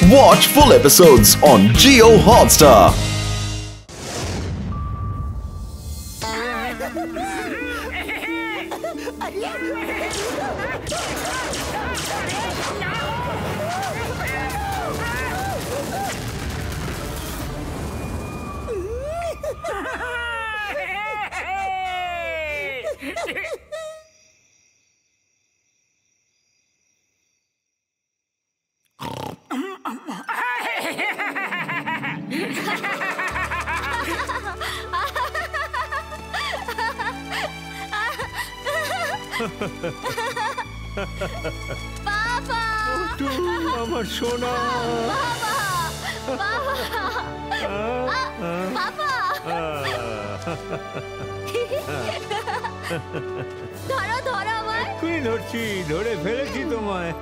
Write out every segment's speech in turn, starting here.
Watch full episodes on Jio Hotstar. বাবা আমার সোনা বাবা ধরো ধরো আমায় তুই ধরছি ধরে ফেলেছি তোমায়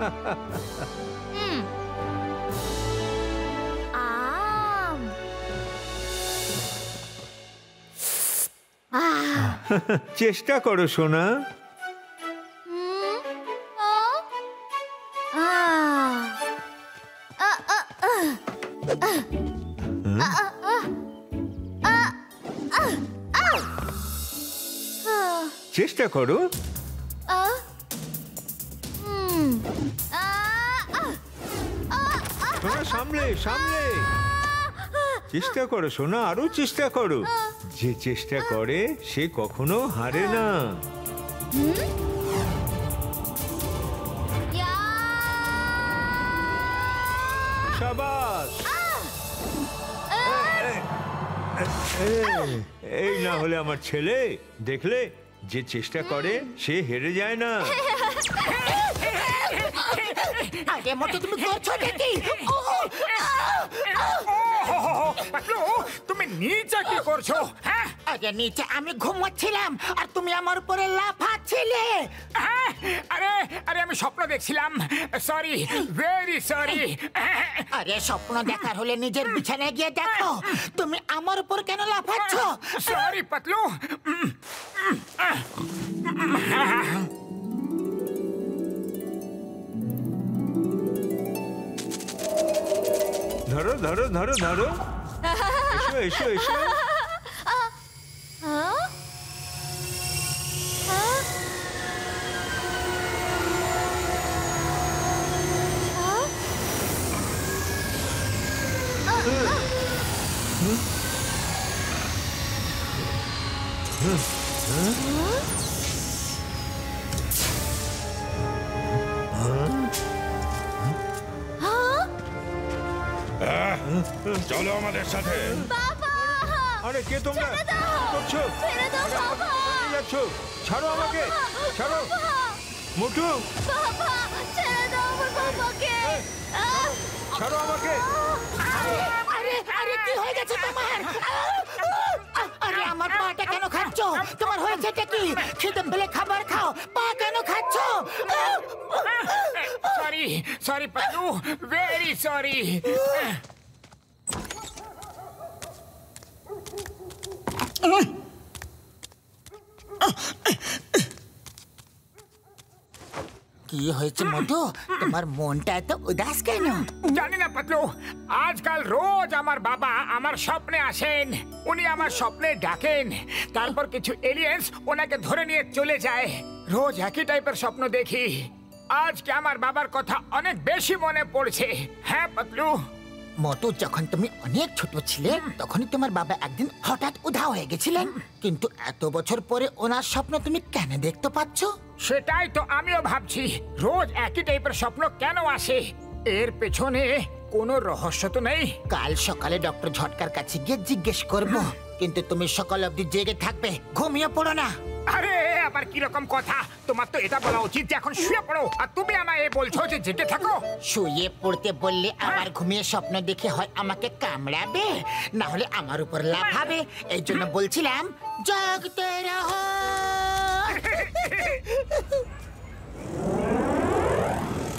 আম চেষ্টা করো সোনা চেষ্টা করো সোনা সামলে সামলে চেষ্টা করো সোনা আরো চেষ্টা করো যে চেষ্টা করে সে কখনো হারে না শাবাশ এই না হলে আমার ছেলে দেখলে যে চেষ্টা করে সে হেরে যায় না আরে মতো তুমি করছো নাকি তুমি নিচে কি করছো হ্যাঁ আরে নিচে আমি ঘুমাচ্ছিলাম আর তুমি আমার উপরে লাফাচ্ছিলে আরে আরে আমি স্বপ্ন দেখছিলাম সরি ভেরি সরি আরে স্বপ্ন দেখার হলে নিজের বিছানায় গিয়ে দেখো তুমি আমার উপর কেন লাফাচ্ছ সরি পাতলু ধরো ধরো ধরো ধরো এসো এসো এসো চলো আমাদের সাথে আরে কে তোমরা করছো যাচ্ছ ছাড়ো আমাকে ছাড়ো মোটু ছাড়ো আমাকে আরে আরে কি হয়ে গেছে তোমার আরে আমার পাটা কেন খাচ্ছ তোমার হয়েছেটা কি খিদে পেলে খাবার খাও পা কেন খাচ্ছ sorry sorry Patlu very sorry কি হয়েছে মধু তোমার মনটা এত উদাস কেন জানি না পাতলু আজকাল রোজ আমার বাবা আমার স্বপ্নে আসেন উনি আমার স্বপ্নে ডাকেন তারপর কিছু এলিয়েন্স ওনাকে ধরে নিয়ে চলে যায় রোজ একই টাইপের স্বপ্ন দেখি আজকে আমার বাবার কথা অনেক বেশি মনে পড়ছে হ্যাঁ পাতলু মধু যখন তুমি অনেক ছোট ছিলে তখনই তোমার বাবা একদিন হঠাৎ উধাও হয়ে গেছিলেন কিন্তু এত বছর পরে ওনার স্বপ্ন তুমি কেন দেখতে পাচ্ছ সেটাই তো আমিও ভাবছি রোজ একই টাইপের স্বপ্ন কেন আসে এর পেছনে কোনো রহস্য তো নেই কাল সকালে ডক্টর ঝটকার কাছে গিয়ে জিজ্ঞেস করব কিন্তু তুমি সকাল অবধি জেগে থাকবে ঘুমিয়ে পড়ো না আরে আবার কি রকম কথা তোমার তো এটা বলা উচিত যে এখন শুয়ে পড়ো আর তুমি আমায় বলছো যে জেগে থাকো শুয়ে পড়তে বললে আবার ঘুমিয়ে স্বপ্ন দেখে হয় আমাকে কামড়াবে না হলে আমার উপর লাফাবে এই জন্য বলছিলাম জাগতে রহো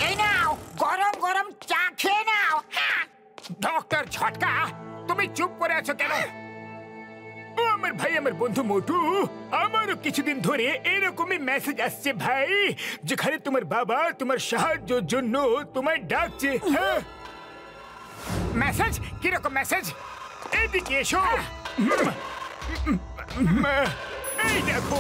এই নাও গরম গরম চা খেয়ে নাও ডক্টর ঝটকা তুমি চুপ করে আছো কেন আমার ভাই আমার বন্ধু মোটু আমারও কিছুদিন ধরে এরকমই মেসেজ আসছে ভাই যেখানে তোমার বাবা তোমার সাহায্যের জন্য তোমায় ডাকছে মেসেজ? কিরকম মেসেজ? এইদিকে এসো। এই দেখো।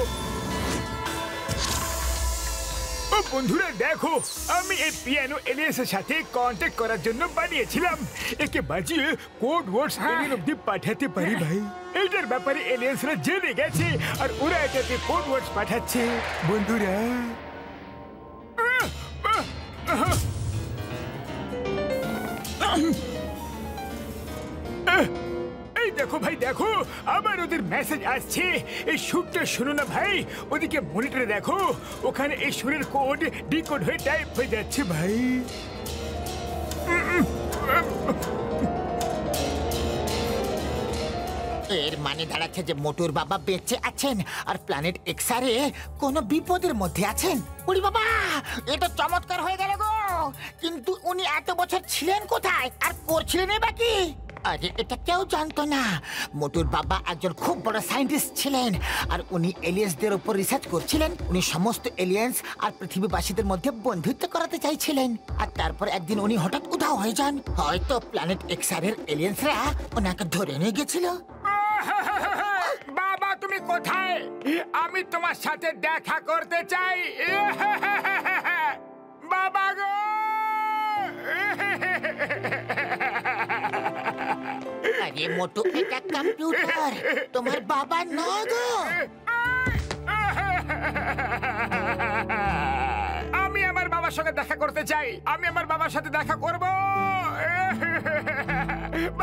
ও বন্ধুরা দেখো, আমি এই পিয়ানো এলিয়েন্সের সাথে কন্ট্যাক্ট করার জন্য বানিয়েছিলাম। একে বাজিয়ে কোড ওয়ার্ডস এলিয়েন অব্দি পাঠাতে পারি ভাই। এইটার ব্যাপারে এলিয়েন্সরা জেনে গেছে আর ওরা এটাতে কোড ওয়ার্ডস পাঠাচ্ছে বন্ধুরা। এই দেখো ভাই দেখো, আবার ওদের মেসেজ আসছে। এই সুরটা শুনো না ভাই, ওদিকে মনিটরে দেখো, ওখানে এই সুরের কোড ডিকোড হয়ে টাইপ হয়ে যাচ্ছে ভাই। এর মানে দাঁড়াচ্ছে যে মোটুর বাবা বেঁচে আছেন আর প্ল্যানেট এক্সারে কোনো বিপদের মধ্যে আছেন। ওরে বাবা, এটা চমৎকার হয়ে গেল গো। কিন্তু উনি এত বছর ছিলেন কোথায় আর করছিলেন বাকি? আরে এটা কেউ জানতো না। মোটুর বাবা একজন খুব বড় সায়েন্টিস্ট ছিলেন আর উনি এলিয়েন্সদের উপর রিসার্চ করছিলেন। উনি সমস্ত এলিয়েন্স আর পৃথিবীবাসীদের মধ্যে বন্ধুত্ব করাতে চাইছিলেন। আর তারপর একদিন উনি হঠাৎ উধাও হয়ে যান। হয়তো প্ল্যানেট এক্সারের এলিয়েন্সরা ওনাকে ধরে নিয়ে গেছিল। বাবা তুমি কোথায়? আমি তোমার সাথে দেখা করতে চাই। বাবা গো! আরে মোটু, এটা কম্পিউটার, তোমার বাবা না গো। আমি আমার বাবার সঙ্গে দেখা করতে চাই। আমি আমার বাবার সাথে দেখা করব।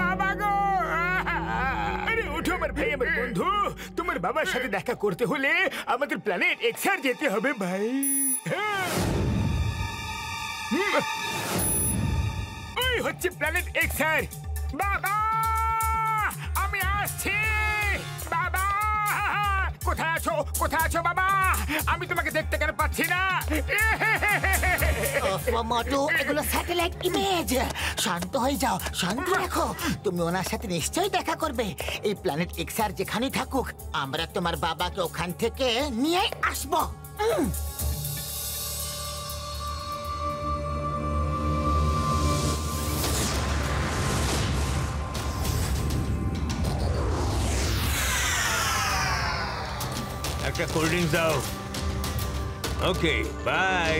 বাবা গো! আরে উঠো আমার ভাই, আমার বন্ধু। তোমার বাবার সাথে দেখা করতে হলে আমাদের প্ল্যানেট এক্সার যেতে হবে ভাই। ওই হচ্ছে প্ল্যানেট এক্সার। বাবা আমি আসছি। বাবা কোথায় আছো? কোথায় আছো বাবা? আমি তোমাকে দেখতে কেন পাচ্ছি না? মোটু, এগুলো স্যাটেলাইট ইমেজ। শান্ত হয়ে যাও, শান্ত রাখো। তুমি ওনার সাথে নিশ্চয়ই দেখা করবে। এই প্ল্যানেট এক্সার যেখানেই থাকুক, আমরা তোমার বাবাকে ওখান থেকে নিয়ে আসবো। একটা কোল্ড ড্রিঙ্কস দাও। ওকে, বাই।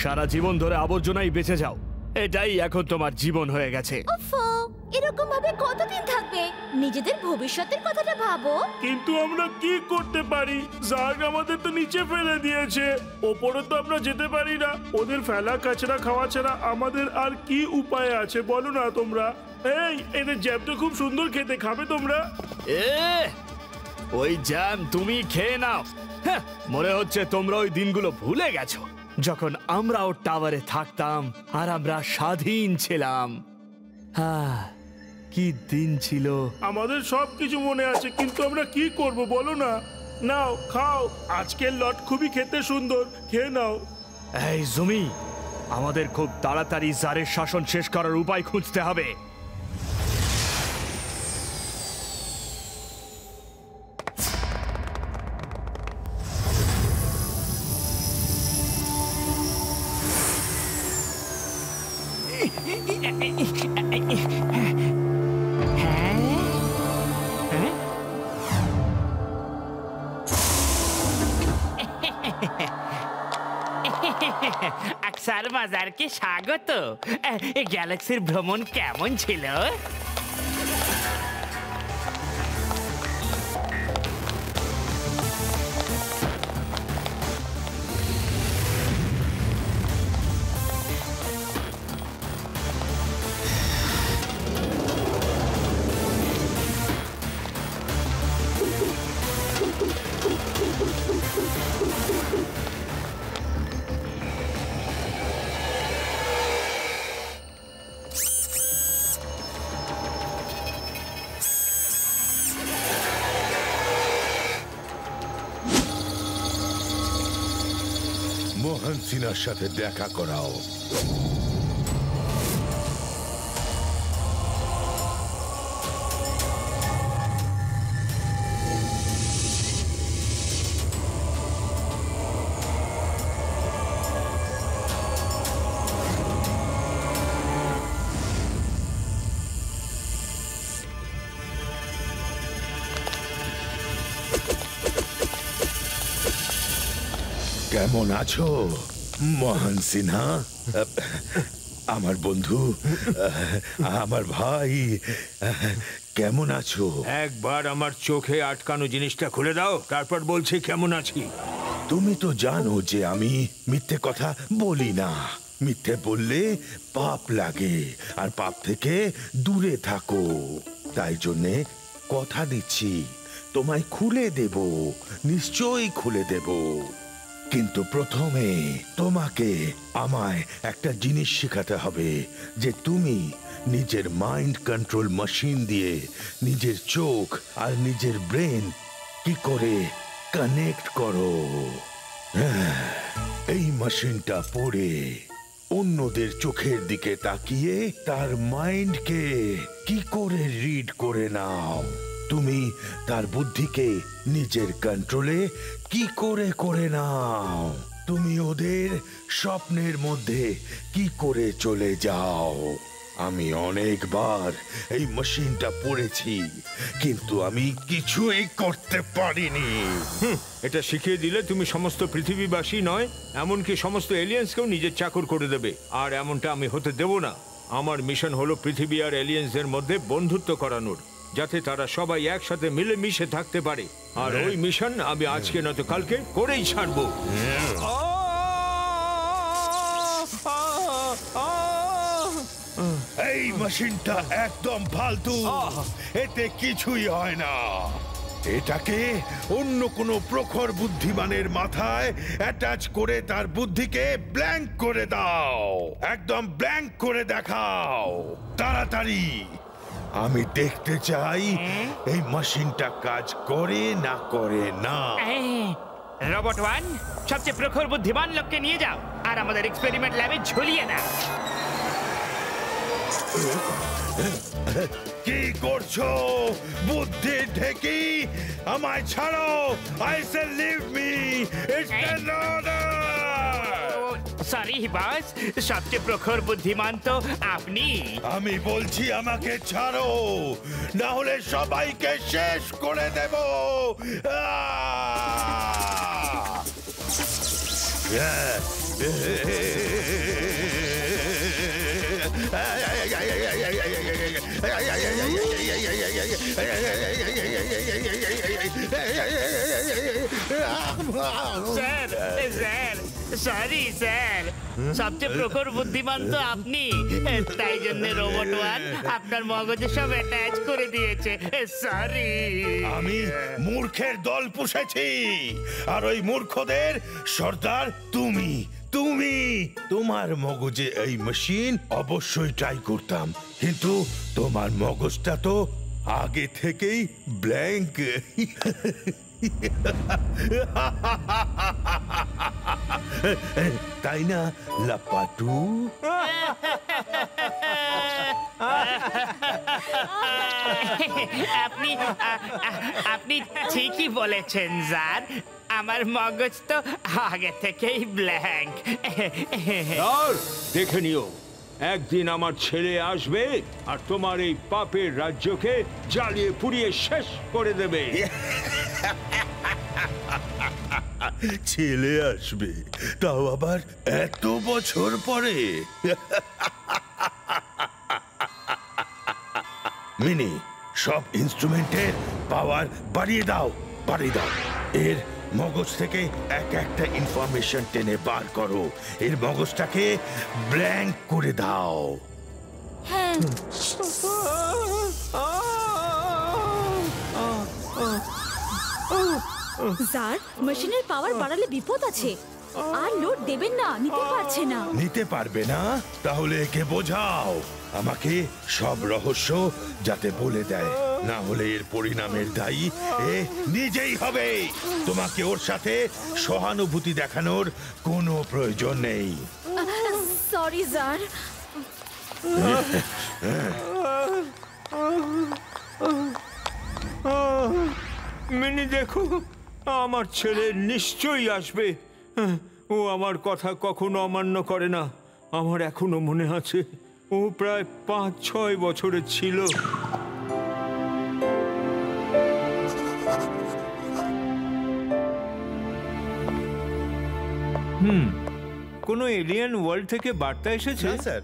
সারা জীবন ধরে আবর্জনাই বেঁচে যাও, এটাই এখন তোমার জীবন হয়ে গেছে। ওফো, এরকম ভাবে কতদিন থাকবে? নিজেদের ভবিষ্যতের কথাটা ভাবো। কিন্তু আমরা কি করতে পারি? জাগ আমাদের তো নিচে ফেলে দিয়েছে, ওপরে তো আমরা যেতে পারি না। ওদের ফেলা কাঁচরা খাওয়া ছাড়া আমাদের আর কি উপায় আছে বলো না তোমরা? এই এদের জ্যাম তো খুব সুন্দর খেতে, খাবে তোমরা? ওই জ্যাম তুমি খেয়ে নাও। মনে হচ্ছে তোমরা ওই দিনগুলো ভুলে গেছো, যখন আমরাও টাওয়ারে থাকতাম আর আমরা স্বাধীন ছিলাম। কি দিন ছিল। আমাদের সবকিছু মনে আছে, কিন্তু আমরা কি করব বলো না? নাও খাও, আজকের লট খুবই খেতে সুন্দর, খেয়ে নাও। এই জমি, আমাদের খুব তাড়াতাড়ি জারের শাসন শেষ করার উপায় খুঁজতে হবে। আকসার বাজারকে স্বাগত। গ্যালাক্সির ভ্রমণ কেমন ছিল? মোহন সিনহার সাথে দেখা করাও। কেমন আছো মোহন সিনহা? আমার বন্ধু, আমার ভাই, কেমন আছো? একবার আমার চোখে আটকানো জিনিসটা খুলে দাও, তারপর বলছি কেমন আছি। তুমি তো জানো যে আমি মিথ্যে কথা বলি না। মিথ্যে বললে পাপ লাগে, আর পাপ থেকে দূরে থাকো। তাই জন্যে কথা দিচ্ছি, তোমায় খুলে দেব, নিশ্চয়ই খুলে দেব। কিন্তু প্রথমে তোমাকে আমায় একটা জিনিস শেখাতে হবে, যে তুমি নিজের মাইন্ড কন্ট্রোল মেশিন দিয়ে নিজের চোখ আর নিজের ব্রেন কি করে কানেক্ট করো। এই মেশিনটা পড়ে অন্যদের চোখের দিকে তাকিয়ে তার মাইন্ডকে কি করে রিড করে নাও। তুমি তার বুদ্ধিকে নিজের কন্ট্রোলে কি করে করে নাও। তুমি ওদের স্বপ্নের মধ্যে কি করে চলে যাও। আমি অনেকবার এই মেশিনটা পড়েছি, কিন্তু আমি কিছুই করতে পারিনি। এটা শিখিয়ে দিলে তুমি সমস্ত পৃথিবীবাসী নয়, এমনকি সমস্ত এলিয়েন্সকেও নিজের চাকর করে দেবে, আর এমনটা আমি হতে দেব না। আমার মিশন হলো পৃথিবী আর এলিয়েন্সদের মধ্যে বন্ধুত্ব করানোর, যাতে তারা সবাই একসাথে মিলেমিশে থাকতে পারে। আর ওই মিশন আমি আজকে নয়তো কালকে করেই ছাড়বো। এই মেশিনটা একদম ফালতু, এতে কিছুই হয় না। এটাকে অন্য কোনো প্রখর বুদ্ধিমানের মাথায় অ্যাটাচ করে তার বুদ্ধিকে ব্ল্যাঙ্ক করে দাও। একদম ব্ল্যাঙ্ক করে দেখাও তাড়াতাড়ি। আমি দেখতে চাই এই মেশিনটা কাজ করে না করে না। রোবট ওয়ান, সবচেয়ে প্রখর বুদ্ধিমান লোককে নিয়ে যাও আর আমাদের এক্সপেরিমেন্ট ল্যাবে ঝুলিয়ে দাও। কি করছো বুদ্ধি ঢেকি? আমায় ছাড়ো। I say leave me. It's an order. Sorry boss, সবচেয়ে প্রখর বুদ্ধিমান তো আপনি। আমি বলছি আমাকে ছাড়ো, না হলে সবাইকে শেষ করে দেব। স্যার, সরি স্যার, সবচেয়ে প্রখর বুদ্ধিমান তো আপনি, তাই জন্য রোবট ওয়ান আপনার মগজে সব অ্যাটাচ করে দিয়েছে। সরি। আমি মূর্খের দল পুষেছি, আর ওই মূর্খদের সর্দার তুমি। তোমার মগজে এই মেশিন অবশ্যই ট্রাই করতাম, কিন্তু তোমার মগজটা তো আগে থেকেই ব্ল্যাঙ্ক। তাই না লাপাটু? আপনি ঠিকই বলেছেন স্যার, আমার মগজ তো আগে থেকেই ব্ল্যাঙ্ক। দেখে নিও, একদিন আমার ছেলে আসবে আর তোমার এই পাপের রাজ্যকে জ্বালিয়ে পুড়িয়ে শেষ করে দেবে। ছেলে আসবে, তাও আবার এত বছর পরে? মিনি, সব ইনস্ট্রুমেন্টের পাওয়ার বাড়িয়ে দাও। এর মগজ থেকে এক একটা ইনফরমেশন টেনে বার করো। এর মগজটাকে ব্ল্যাঙ্ক করে দাও। হ্যাঁ। স্যার, মেশিনের পাওয়ার বাড়ালে বিপদ আছে। আর লোড দেবেন না, নিতে পারছে না। নিতে পারবে না? তাহলে একে বোঝাও আমাকে সব রহস্য যাতে বলে দেয়। না হলে এর পরিণামের দায়ী এ নিজেই হবে। তোমাকে ওর সাথে সহানুভূতি দেখানোর কোনো প্রয়োজন নেই। Sorry sir. মিনি দেখো, আমার ছেলে নিশ্চয়ই আসবে। ও আমার কথা কখনো অমান্য করে না। আমার এখনো মনে আছে, ও প্রায় 5-6 বছরের ছিল। কোনো এলিয়েন ওয়ার্ল্ড থেকে বার্তা এসেছে? না স্যার,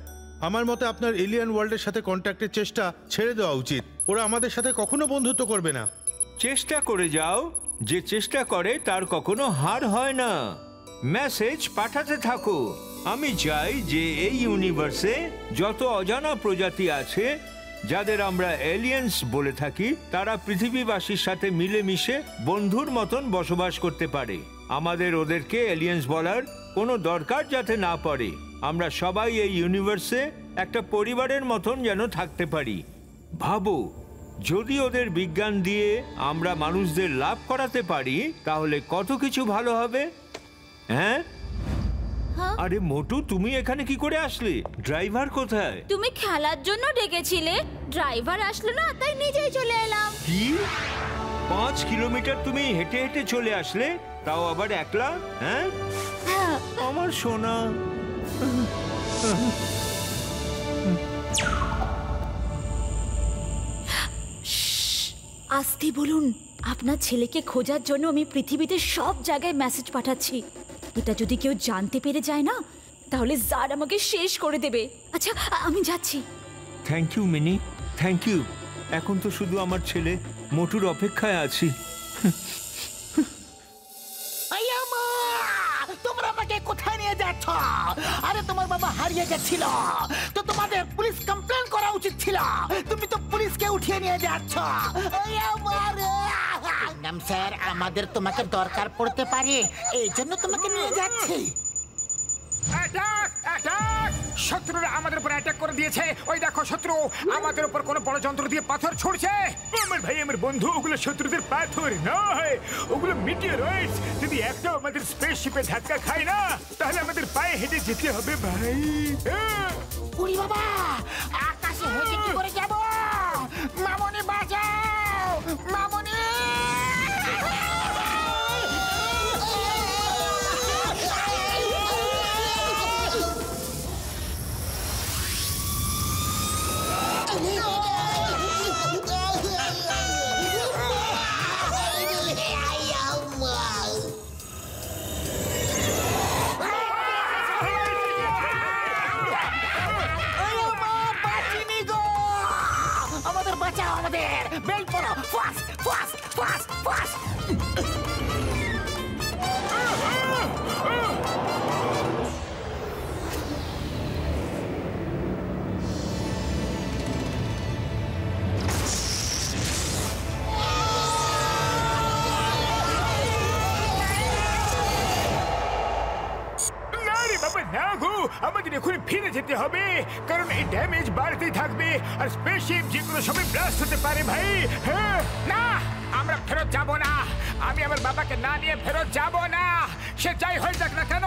আমার মতে আপনার এলিয়েন ওয়ার্ল্ডের সাথে কন্ট্যাক্টের চেষ্টা ছেড়ে দেওয়া উচিত। ওরা আমাদের সাথে কখনো বন্ধুত্ব করবে না। চেষ্টা করে যাও, যে চেষ্টা করে তার কখনো হার হয় না। মেসেজ পাঠাতে থাকো। আমি চাই যে এই ইউনিভার্সে যত অজানা প্রজাতি আছে, যাদের আমরা এলিয়েন্স বলে থাকি, তারা পৃথিবীবাসীর সাথে মিলেমিশে বন্ধুর মতন বসবাস করতে পারে। আমাদের ওদেরকে এলিয়েন্স বলার কোনো দরকার যাতে না পড়ে। আমরা সবাই এই ইউনিভার্সে একটা পরিবারের মতন যেন থাকতে পারি। ভাবো, যদি ওদের বিজ্ঞান দিয়ে আমরা মানুষদের লাভ করাতে পারি, তাহলে কত কিছু ভালো হবে। হ্যাঁ, আরে মোটু, তুমি এখানে কি করে আসলে? ড্রাইভার কোথায়? তুমি খেলার জন্য ডেকেছিলে, ড্রাইভার আসলো না, তাই নিজেই চলে এলাম। কি 5 কিলোমিটার তুমি হেঁটে হেঁটে চলে আসলে, তাও আবার একলা? হ্যাঁ, আমার সোনা। আস্তে বলুন। আপনার ছেলেকে খোঁজার জন্য আমি পৃথিবীতে সব জায়গায় মেসেজ পাঠাচ্ছি। এটা যদি কেউ জানতে পেরে যায় না, তাহলে জার আমাকে শেষ করে দেবে। আচ্ছা, আমি যাচ্ছি। Thank you Mini, thank you. এখন তো শুধু আমার ছেলে মোটুর অপেক্ষায় আছি। তোমরা আমাকে কোথায় নিয়ে যাচ্ছ? আরে তোমার বাবা হারিয়ে গেছিল, তো তোমাদের পুলিশ কমপ্লেন করা উচিত ছিল। তুমি তো পুলিশকে উঠিয়ে নিয়ে যাচ্ছ। ম্যাম স্যার, আমাদের তোমাকে দরকার পড়তে পারে, এই জন্য তোমাকে নিয়ে যাচ্ছি। শত্রুরা আমাদের উপর অ্যাটাক করে দিয়েছে। ওই দেখো, শত্রু আমাদের উপর কোনো বড় যন্ত্র দিয়ে পাথর ছুড়ছে। আমার ভাই, আমার বন্ধু, ওগুলো শত্রুদের পাথর নয়, ওগুলো মিটিওরয়েডস। যদি একটাও আমাদের স্পেসশিপে ধাক্কা খায় না, তাহলে আমাদের পায়ে হেঁটে যেতে হবে ভাই। উড়ি বাবা, আকাশে হেঁটে কি করে যাব? মামনি বাঁচাও, মামনি! আমাদের বাঁচাও, আমাদের বেল পড়ো, ফাস্ট ফাস্ট ফাস্ট ফাস্ট। আমাদের এখন ফিরে যেতে হবে, কারণ এই ড্যামেজ বাড়তেই থাকবে আর স্পেসশিপ যে কোনো সময় ব্লাস্ট হতে পারে ভাই। হ্যাঁ, না, আমরা ফেরত যাব না। আমি আমার বাবাকে না নিয়ে ফেরত যাব না, সে যাই হয়ে যাক না কেন।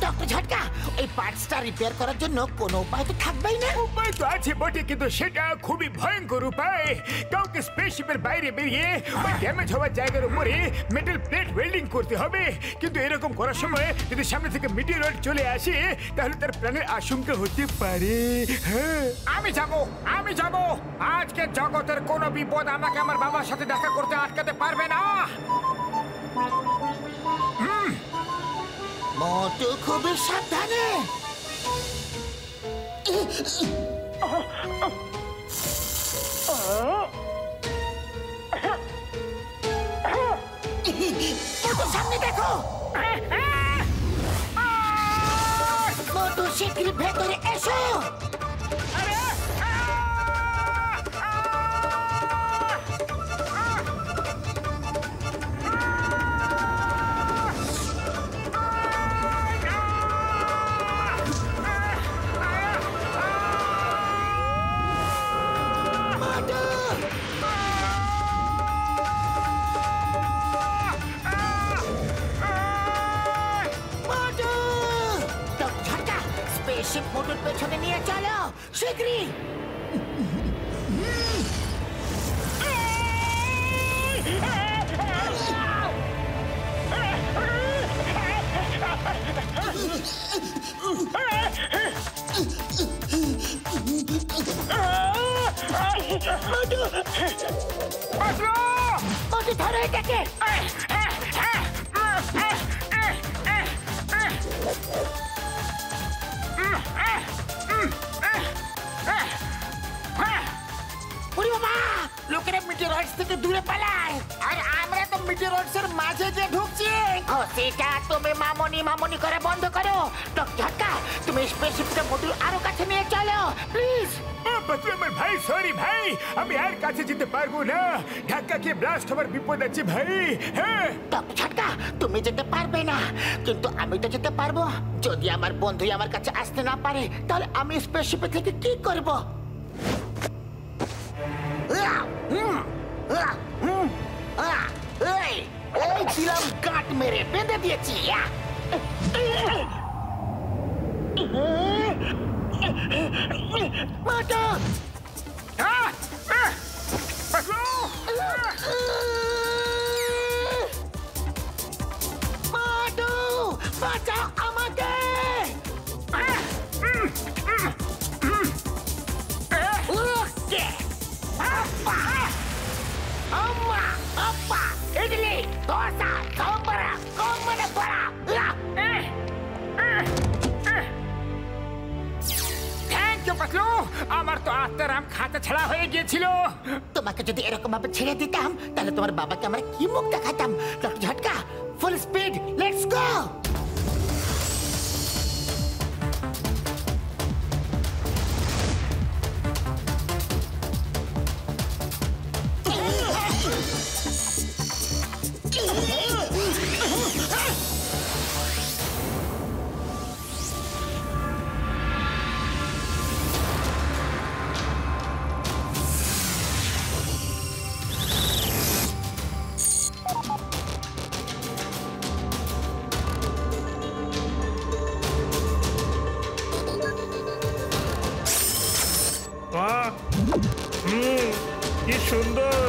ডক্টর ঝটকা, এই পার্টসটা রিপেয়ার করার জন্য কোনো উপায় তো থাকবেই না? উপায় তো আছে বটে, কিন্তু সেটা খুবই ভয়ঙ্কর উপায়। কাউকে স্পেসশিপের বাইরে বেরিয়ে ওই ড্যামেজ হওয়ার জায়গার উপরে মেটাল প্লেট ওয়েল্ডিং করতে হবে। কিন্তু এরকম করার সময় যদি সামনে থেকে মিটিওরয়েড চলে আসে, তাহলে তার প্রাণের আশঙ্কা হতে পারে। হ্যাঁ, আমি যাব। আজকে জগতের কোনো বিপদ আমাকে আমার বাবার সাথে দেখা করতে আটকাতে পারবে না। মোটু খুবই সাবধানে। সামনে দেখো, মোটু শিগগিরই ভেতরে এসো। শিগগিরই। মোটু ধরো এটাকে। ওরে বাবা, লোকেরা মিটিরয়েডস থেকে দূরে পালায় আর আমরা তো মিটিরয়েডস এর মাঝে যে ঢুকছি। ও সেটা তুমি মামনি মামনি করে বন্ধ করো। ঝটকা, তুমি স্পেসশিপটা মডুল আরো কাছে নিয়ে চলো প্লিজ। আমার ভাই, সরি ভাই, আমি আর কাছে যেতে পারবো না। ধাক্কা খেয়ে ব্লাস্ট হবার বিপদ আছে ভাই। হ্যাঁ ঝটকা, তুমি যেতে পারবে না, কিন্তু আমি তো যেতে পারবো। যদি আমার বন্ধু আমার কাছে আসতে না পারে তাহলে আমি স্পেসশিপে থেকে কি করব? এই দিলাম গাঁট মেরে বেঁধে দিয়েছি। মাটা মাটু, বাঁচাও আমাকে। Amma, appa, idli, dosa, sambara, kommana bara. Thank you Patlu, আমার তো আত্মারাম খাতা ছাড়া হয়ে গিয়েছিল। তোমাকে যদি এরকম ভাবে ছেড়ে দিতাম তাহলে তোমার বাবাকে আমরা কি মুখ দেখাতাম? ডক্টর ঝটকা, ফুল স্পিড, লেটস গো। কি সুন্দর।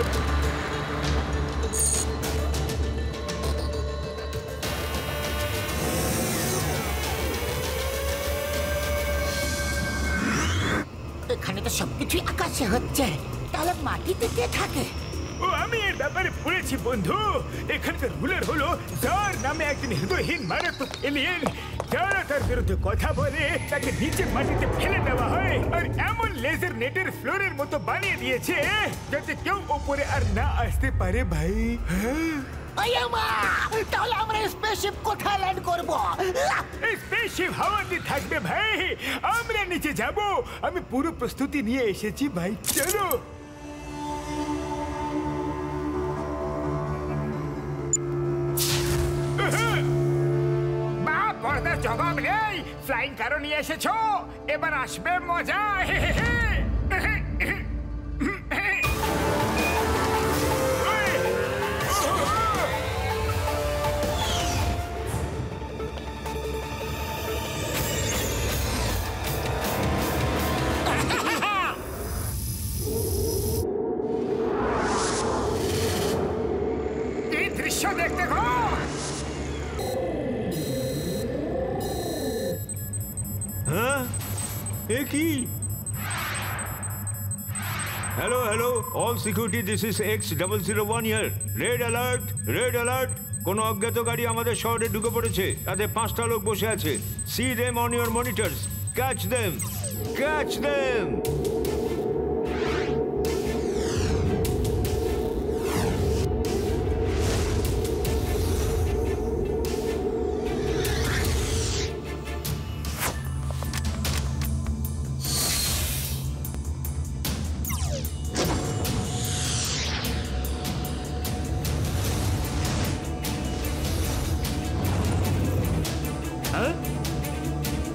এখানে তো সবকিছুই আকাশে হচ্ছে, তাহলে মাটিতে কে থাকে? ও, আমি এর ব্যাপারে পড়েছি বন্ধু। এখানকার রুলার হলো যার নামে একজন হৃদয়হীন মারাত্মক এলিয়েন। যারা তার বিরুদ্ধে কথা বলে তাকে নিচে মাটিতে ফেলে দেওয়া হয় আর এমন লেজার নেটের ফ্লোরের মতো বানিয়ে দিয়েছে যাতে কেউ ওপরে আর না আসতে পারে ভাই। হ্যাঁ, তাহলে আমরা স্পেসশিপ কোথায় ল্যান্ড করব? স্পেসশিপ হাওয়াতে থাকবে ভাই, আমরা নিচে যাব। আমি পুরো প্রস্তুতি নিয়ে এসেছি ভাই, চলো। পর্দার জবাব নেই, ফ্লাইং কারও নিয়ে এসেছো, এবার আসবে মজা। এই দৃশ্য দেখতে গো। হ্যাঁ, এ কি? Hello hello, all security, this is X001 here. Red alert, red alert. কোনো অজ্ঞাত গাড়ি আমাদের শহরে ঢুকে পড়েছে, তাতে 5টা লোক বসে আছে। C them on your monitors, catch them, catch them.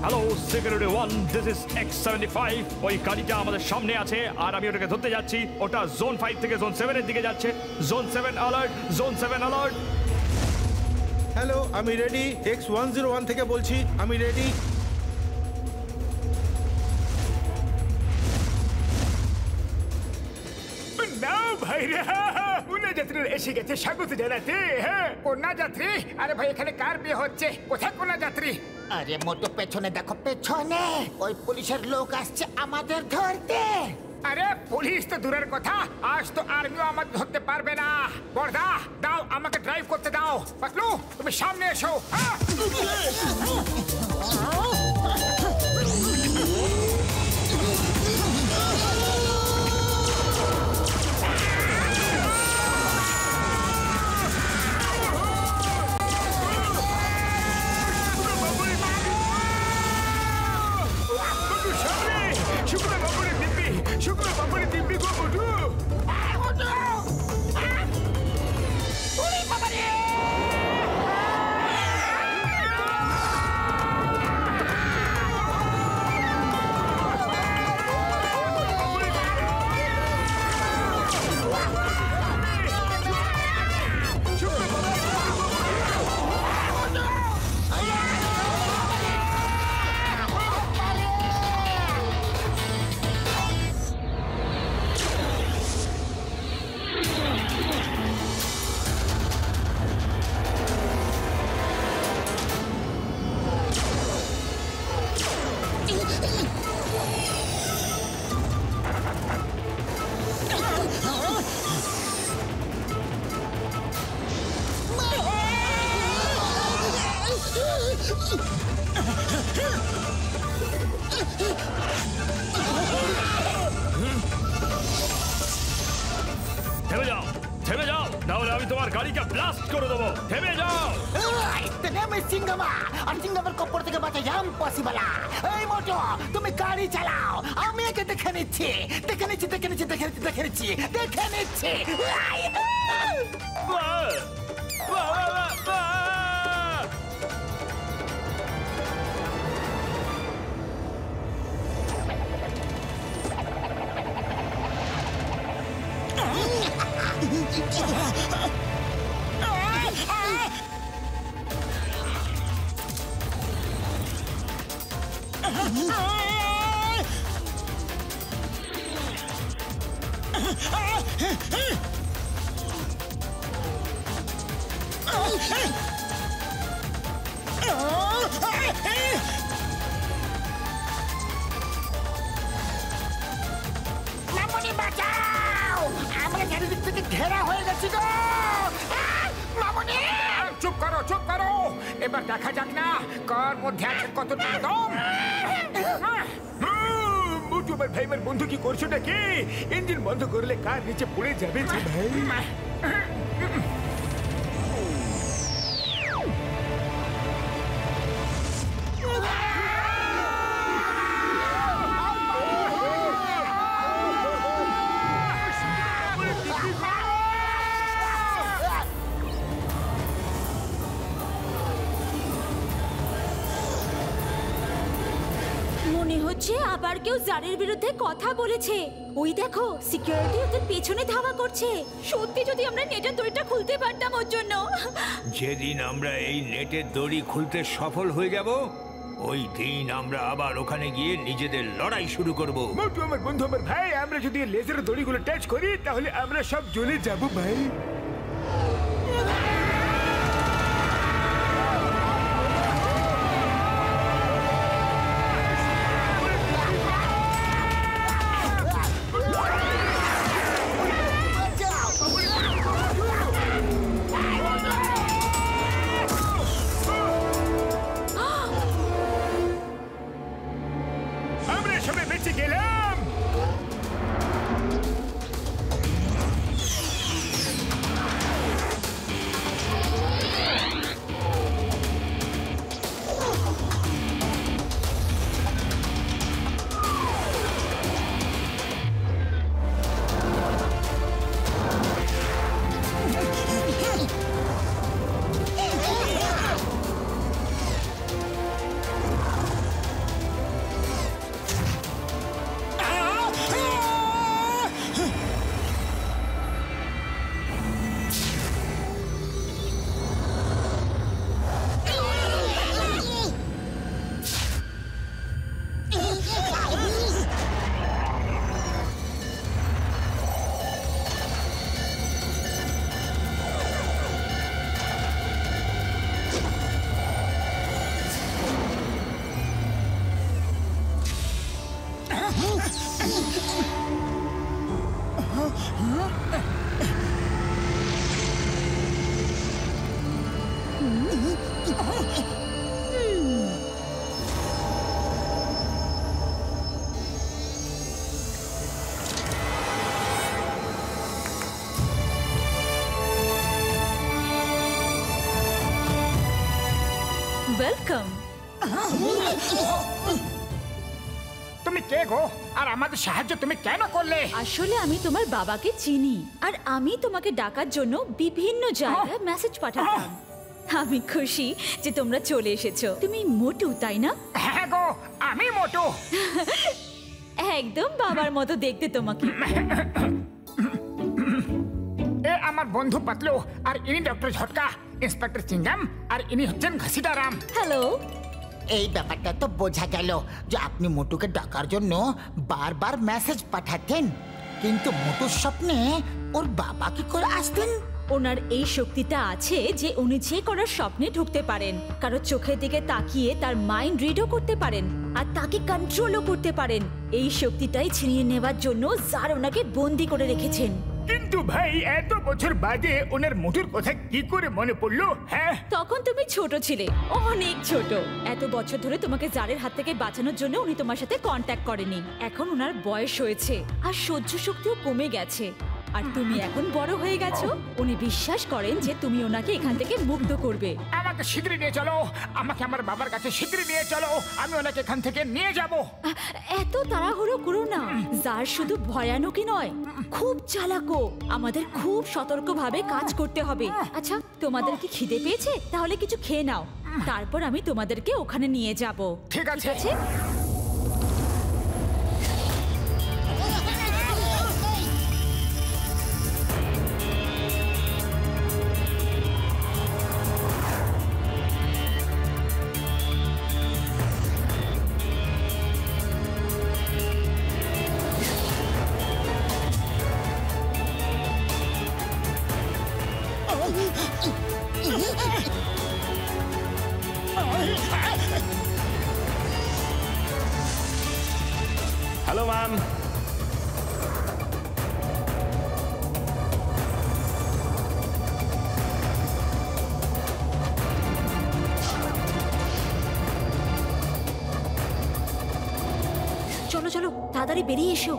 Hello security 1, this is X75। ওই গাড়িটা আমাদের সামনে আছে আর আমি ওটাকে ধরতে যাচ্ছি। ওটা জোন 5 থেকে জোন 7 এর দিকে যাচ্ছে। Zone 7 alert, zone 7 alert. Hello, আমি রেডি। X101 থেকে বলছি, আমি রেডি। ভাই রে, কন্যা যাত্রীর এসে গেছে স্বাগত জানাতে। হ্যাঁ, কন্যা যাত্রী। আরে ভাই, এখানে কার বিয়ে হচ্ছে? কোথায় কন্যা যাত্রী? আরে মোটু, পেছনে দেখো, পেছনে ওই পুলিশের লোক আসছে আমাদের ধরতে। আরে পুলিশ তো দূরের কথা, আজ তো আর্মিও আমাদের ধরতে পারবে না। বর্দা, দাও আমাকে ড্রাইভ করতে দাও। পাতলু, তুমি সামনে এসো। হ্যাঁ। শুক্র বাবুরে দিব্যি গো বটু। থেমে যাও, থেমে যাও, নাহলে আমি তোমার গাড়িকে ব্লাস্ট করে দেবো। থেমে যাও। সিঙ্গামা আর সিঙ্গামের কপর থেকে বাঁচা ইম্পসিবল। এই মোটু, তুমি গাড়ি চালাও, আমি একে দেখে নিচ্ছি, দেখে নিচ্ছি, দেখে নিচ্ছি, দেখে নিচ্ছি, দেখে নিচ্ছি, দেখে নিচ্ছি। মামুনি বাঁচাও, আমরা চারিদিক থেকে ঘেরা হয়ে গেছি গো। মামুনি, চুপ করো, চুপ করো। এবার দেখা যাক না কার মধ্যে আছে কতটা দম। মোটুমের ভাইমের বন্ধু কি করছো নাকি? ইঞ্জিন বন্ধ করলে কার নিচে পড়ে যাবে যে ভাই। মনে হচ্ছে আবার কেউ জারের বিরুদ্ধে কথা বলেছে। ওই দেখো, সিকিউরিটি ওদের পেছনে ধাওয়া করছে। সত্যি যদি আমরা নেটের দড়িটা খুলতে পারতাম ওর জন্য। যেদিন আমরা এই নেটের দড়ি খুলতে সফল হয়ে যাব, ওই দিন আমরা আবার ওখানে গিয়ে নিজেদের লড়াই শুরু করব। মোটু আমার বন্ধু, আমার ভাই, আমরা যদি লেজার দড়িগুলো টাচ করি তাহলে আমরা সব জ্বলে যাব ভাই। আমরা সবাই বেঁচে গেলাম। ওয়েলকাম। তুমি কে গো, আর আমাদের সাহায্য তুমি কেন করলে? আসলে আমি তোমার বাবাকে চিনি, আর আমি তোমাকে ডাকার জন্য বিভিন্ন জায়গায় মেসেজ পাঠাতাম। আমি খুশি যে তোমরা চলে এসেছো। তুমি মোটু, তাই না? হ্যাঁ গো, আমি মোটু। একদম বাবার মতো দেখতে তোমাকে। এ আমার বন্ধু পাতলু, আর ইনি ডক্টর ঝটকা, ইন্সপেক্টর চিঙ্গাম, আর ইনি হচ্ছেন ঘসিদারাম। হ্যালো। এই ব্যাপারটা তো বোঝা গেল যে আপনি মোটুকে ডাকার জন্য বারবার মেসেজ পাঠাতেন, কিন্তু মোটুর স্বপ্নে ওর বাবা কি করে আসতেন? ওনার এই শক্তিটা আছে যে উনি যে করার স্বপ্নে ঢুকতে পারেন, কারো চোখের দিকে তাকিয়ে তার মাইন্ড রিডও করতে পারেন, আর তাকে কন্ট্রোলও করতে পারেন। এই শক্তিটাই ছিনিয়ে নেওয়ার জন্য স্যার ওনাকে বন্দি করে রেখেছেন। কিন্তু ভাই, এত বছর বাদে ওনার মোটুর কথা কি করে মনে পড়লো? হ্যাঁ, তখন তুমি ছোট ছিলে, অনেক ছোট। এত বছর ধরে তোমাকে জারের হাত থেকে বাঁচানোর জন্য উনি তোমার সাথে কন্ট্যাক্ট করেনি। এখন ওনার বয়স হয়েছে আর সহ্য শক্তিও কমে গেছে, আর তুমি এখন বড় হয়ে গেছো। উনি বিশ্বাস করেন যে তুমি ওনাকে এখান থেকে মুক্ত করবে। আমাকে শীঘ্রই নিয়ে চলো, আমাকে আমার বাবার কাছে শীঘ্রই নিয়ে চলো, আমি ওনাকে এখান থেকে নিয়ে যাব। এত তাড়াহুড়ো করো না। জার শুধু ভয়ানকই নয়, খুব চালাকও। আমাদের খুব সতর্কভাবে কাজ করতে হবে। আচ্ছা, তোমাদের কি খিদে পেয়েছে? তাহলে কিছু খেয়ে নাও, তারপর আমি তোমাদেরকে ওখানে নিয়ে যাব। ঠিক আছে। Hello ma'am. চলো চলো, তাড়াতাড়ি বেরিয়ে এসো।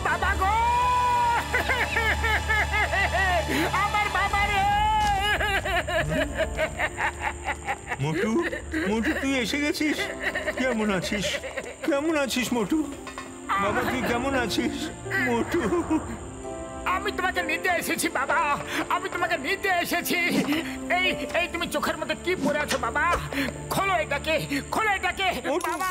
বাবা গো, আমার বাবা রে। মোটু, মোটু তুই এসে গেছিস? কেমন আছিস? কেমন আছিস মোটু? বাবা তুই কেমন আছিস মোটু? আমি তোমাকে নিতে এসেছি বাবা, আমি তোমাকে নিতে এসেছি। এই এই তুমি চোখের মধ্যে কি পরে আছো বাবা? খোলো এটাকে, খোলো এটাকে বাবা।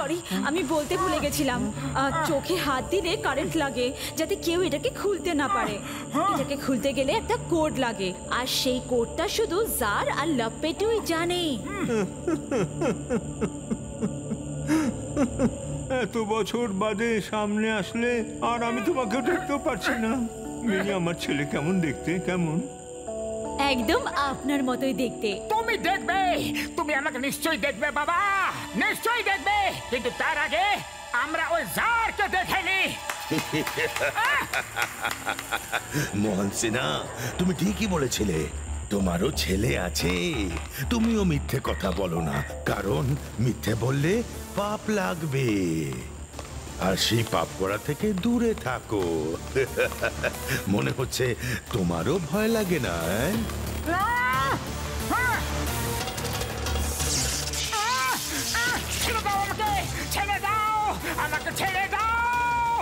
সরি, আমি বলতে ভুলে গেছিলাম। চোখে হাত দিলে কারেন্ট লাগে, যাতে কেউ এটাকে খুলতে না পারে। এটাকে খুলতে গেলে একটা কোড লাগে, আর সেই কোডটা শুধু জার আর লপেটুই জানে। এত বছর বাদে সামনে আসলে আর আমি তোমাকে দেখতেও পারছি না। মিনি আমার ছেলে কেমন দেখতে? কেমন? একদম আপনার মতোই দেখতে। তুমি দেখবে, তুমি আমাকে নিশ্চয়ই দেখবে বাবা, নিশ্চয়ই দেখবে, কিন্তু তার আগে আমরা ওই জারকে দেখে নি। মোহন সিনহা, তুমি ঠিকই বলেছিলে, তোমারও ছেলে আছে। তুমিও মিথ্যে কথা বলো না, কারণ মিথ্যে বললে পাপ লাগবে, আর সেই পাপ করা থেকে দূরে থাকো। মনে হচ্ছে তোমারও ভয় লাগে না? ছেড়ে দাও আমাকে, ছেড়ে দাও আমাকে, ছেড়ে দাও।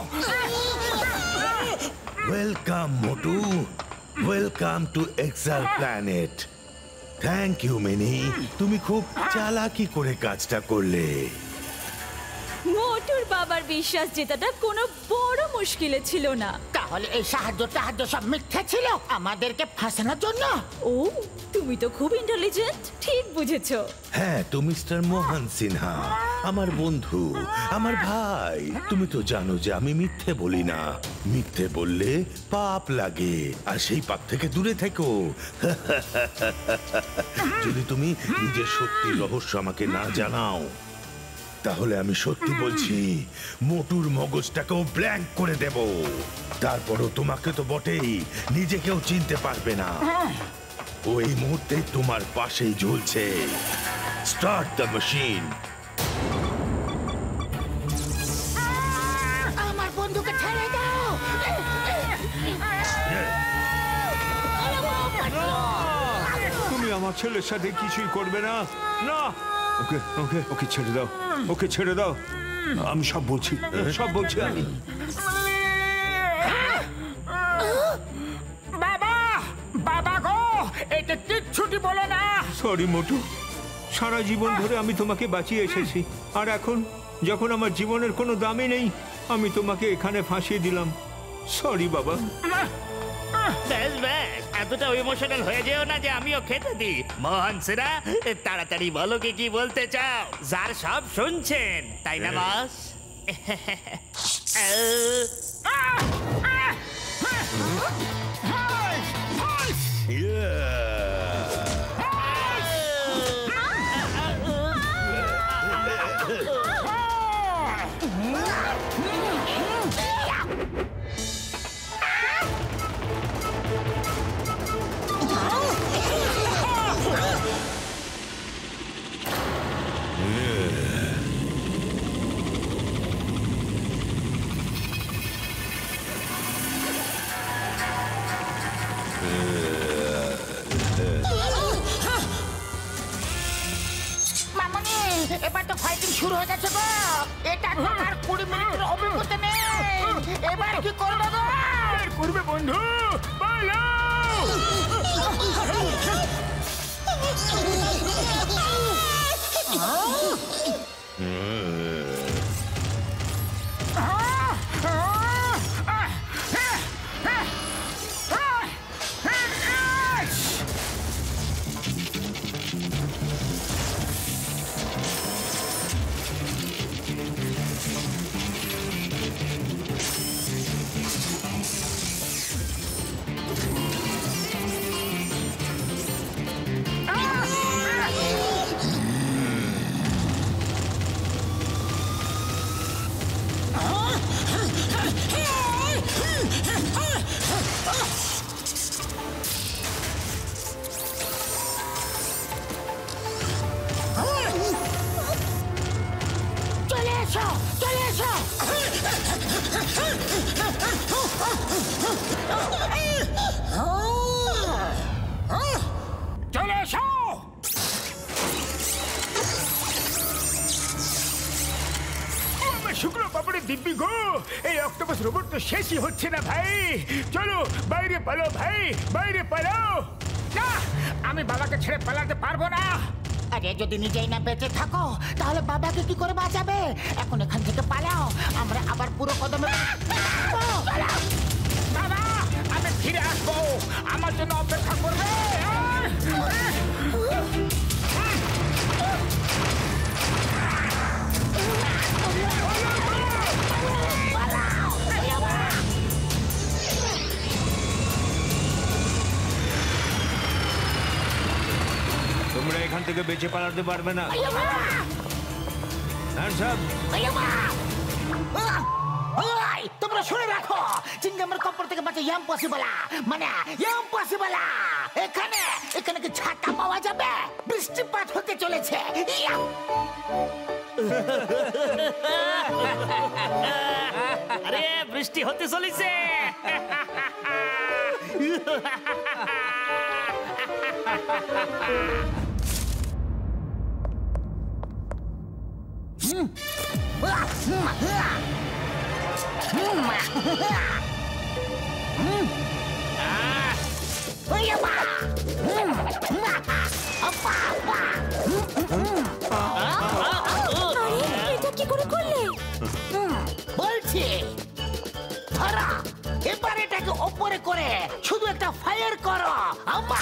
Welcome Motu, welcome to Exal planet. Thank you Mini, তুমি খুব চালাকি করে কাজটা করলে। মোটুর বাবার বিশ্বাস জেতাটা কোনো বড় মুশকিলে ছিল না। তাহলে এই সাহায্য সব মিথ্যে ছিল আমাদেরকে ফাঁসানোর জন্য। ও তুমি তো খুব ইন্টেলিজেন্ট, ঠিক বুঝেছো। হ্যাঁ, তো মিস্টার মোহন সিনহা আমার বন্ধু, আমার ভাই। তুমি তো জানো যে আমি মিথ্যে বলি না। মিথ্যে বললে পাপ লাগে, আর সেই পাপ থেকে দূরে থেকো। যদি তুমি নিজের শক্তির রহস্য আমাকে না জানাও, তাহলে আমি সত্যি বলছি মোটুর মগজটাকেও ব্ল্যাঙ্ক করে দেব। তারপরও তোমাকে তো বটেই, নিজেকেও চিনতে পারবে না। ও এই মুহূর্তে তোমার পাশেই ঝুলছে। Start the machine. আমার বন্ধুকে ছেড়ে দাও। তুমি আমার ছেলের সাথে কিছুই করবে না। না, ওকে ওকে ওকে ছেড়ে দাও, ওকে ছেড়ে দাও। আমি সব বলছি আমি। বাবা, বাবা গো, এটা কিচ্ছুটি বলো না। সরি মোটু, সারা জীবন ধরে আমি তোমাকে বাঁচিয়ে এসেছি, আর এখন যখন আমার জীবনের কোনো দামই নেই, আমি তোমাকে এখানে ফাঁসিয়ে দিলাম। সরি বাবা। ব্যাস ব্যাস, এতটা ইমোশনাল হয়ে যেও না যে আমিও খেতে দিই। মোহন সিনহা, তাড়াতাড়ি বলো কি বলতে চাও। যার সব শুনছেন, তাই না বস? মামনি, এবার তো ফাইটিং শুরু হয়ে গেছে গো। এটা তোমার 20 মিনিটের অভিজ্ঞতা নেই। এবার কি করবে গো? করবে বন্ধু, বলো। চলে এসো, চলে এসো। চলে এসো। আমার শুক্র পাপড়ে দিব্যি গো, এই অক্টোপাস রোবট তো শেষই হচ্ছে না ভাই। চলো বাইরে পালো ভাই, বাইরে পালো। না, আমি বাবাকে ছেড়ে পালাতে পারবো না। আরে যদি নিজেই না বেঁচে থাকো, তাহলে বাবাকে কি করে বাঁচাবে? এখন এখান থেকে পালাও, আমরা আবার পুরো কদমে। বাবা, আমি ফিরে আসবো, আমার জন্য অপেক্ষা করবে। তোমরা এখান থেকে বেঁচে পালাতে পারবে না। Hands up! তোমরা শুনে রাখো, চিংগামের কপর থেকে বাঁচা ইম্পসিবল, মানে ইম্পসিবল। এখানে এখানে কি ছাতা পাওয়া যাবে? বৃষ্টিপাত হতে চলেছে। আরে বৃষ্টি হতে চলেছে। এটা কি করে করলে? বলছি ধরা, এবারে এটাকে ওপরে করে শুধু একটা ফায়ার করো। আম্মা!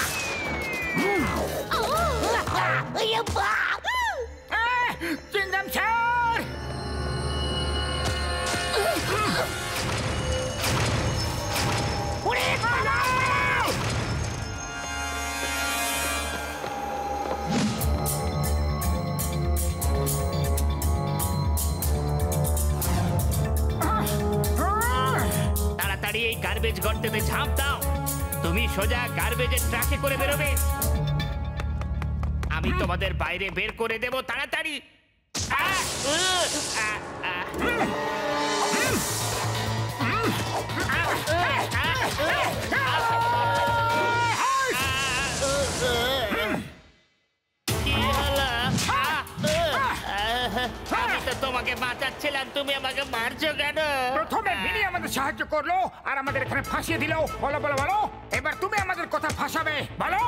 আম্মা! চিংগাম স্যার, ওরে বাবা! তাড়াতাড়ি এই গার্বেজ গর্তেতে ঝাঁপ দাও। তুমি সোজা গার্বেজের ট্রাকে করে বেরোবে। আমি তোমাদের বাইরে বের করে দেব, তাড়াতাড়ি। কি হলো? আমি তো তোমাকে বাঁচাচ্ছিলাম, তুমি আমাকে মারছো কেন? প্রথমে মিনি আমাদের সাহায্য করলো আর আমাদের এখানে ফাঁসিয়ে দিল। বলো বলো বলো, এবার তুমি আমাদের কথা ফাঁসাবে, বলো।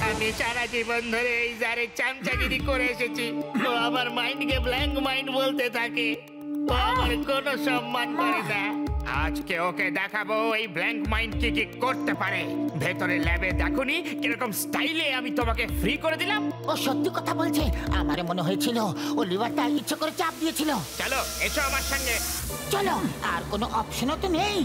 আমি সারা জীবন ধরে এই জারে চামচাগিরি করে এসেছি। ও আমার মাইন্ডকে ব্ল্যাঙ্ক মাইন্ড বলতে থাকে। ও আমার কোনো সম্মান করে না। আজকে ওকে দেখাবো এই ব্ল্যাঙ্ক মাইন্ড কি কি করতে পারে। ভেতরে ল্যাবে দেখুনি কিরকম স্টাইলে আমি তোমাকে ফ্রি করে দিলাম। ও সত্যি কথা বলছে। আমার মনে হয়েছিল ও লিভারটা ইচ্ছে করে চাপ দিয়েছিল। চলো এসো আমার সঙ্গে। চলো, আর কোনো অপশনও তো নেই।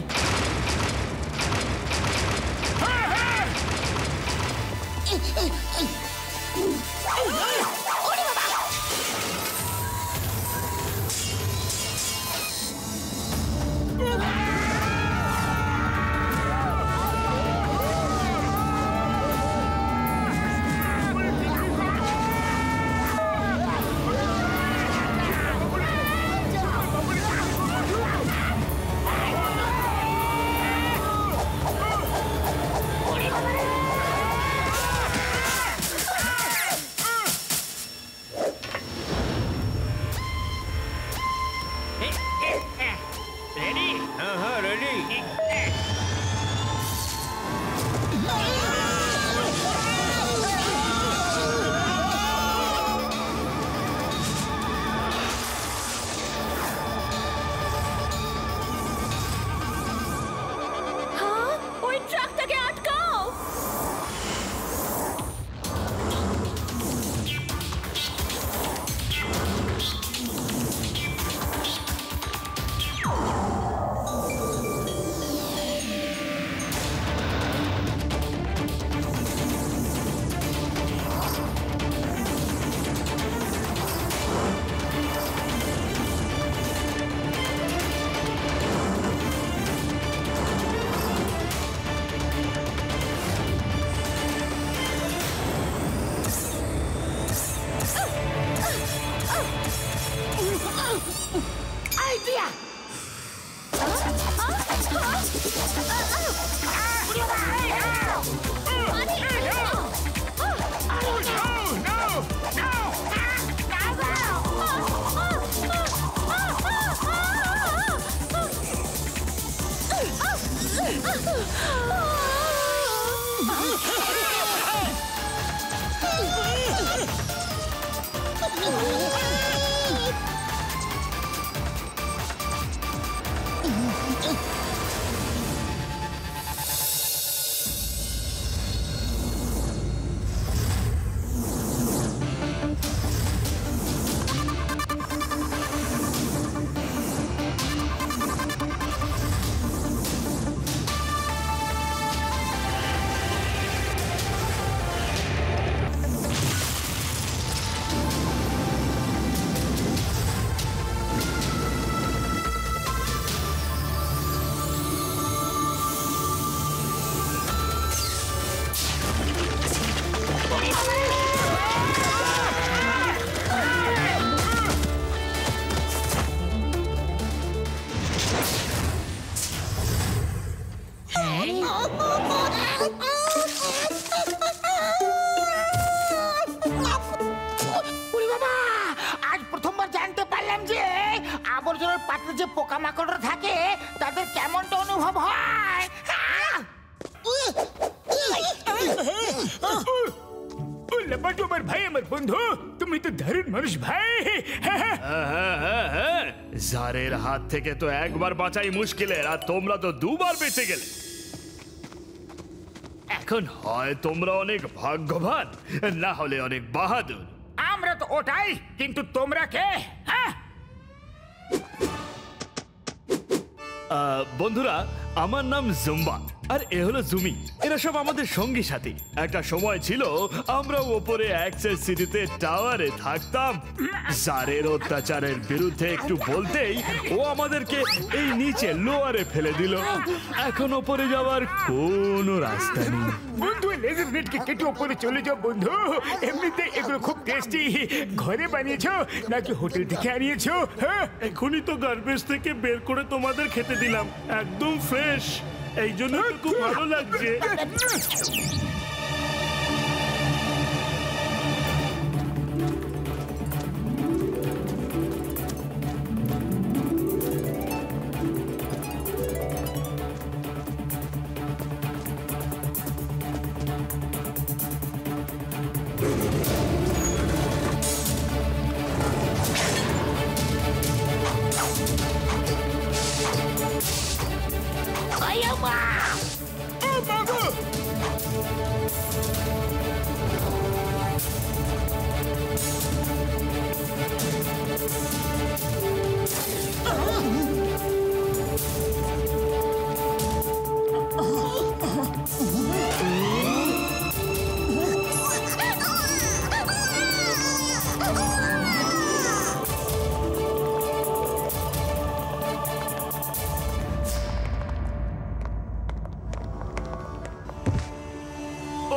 রেডি? হ্যাঁ হ্যাঁ রেডি। হ্যাঁ, ওই ট্রাকটাকে আটকাও। আইডিয়া! আবর্জনার পাত্রে যে পোকামাকড়রা থাকে তাদের কেমনটা অনুভব হয়। আমার ভাই, আমার বন্ধু, তুমি তুমি তো দারুণ মানুষ ভাই। জারের হাত থেকে তো একবার বাঁচাই মুশকিলের, আর তোমরা তো দুবার বেঁচে গেলে। এখন হয় তোমরা অনেক ভাগ্যবান, না হলে অনেক বাহাদুর। আমরা তো ওটাই, কিন্তু তোমরা কে? হ্যাঁ, বন্ধুরা, আমার নাম জুম্বা আর এ হলো জুমি। এরা সব আমাদের সঙ্গী সাথী। একটা সময় ছিল আমরা ওপরে অ্যাক্সেস সিটিতে টাওয়ারে থাকতাম। জারের অত্যাচারের বিরুদ্ধে একটু বলতেই ও আমাদেরকে এই নিচে লোয়ারে ফেলে দিল। এখন ওপরে যাওয়ার কোনো রাস্তা নেই। বন্ধু, লেজার নেটকে কেটে ওপরে চলে যাও বন্ধু। এমনিতে এগুলো খুব টেস্টি। ঘরে বানিয়েছো নাকি হোটেল থেকে আনিয়েছো? হ্যাঁ, এখনই তো গার্বেজ থেকে বের করে তোমাদের খেতে দিলাম, একদম ফ্রেশ। এই জন্য খুব ভালো লাগছে।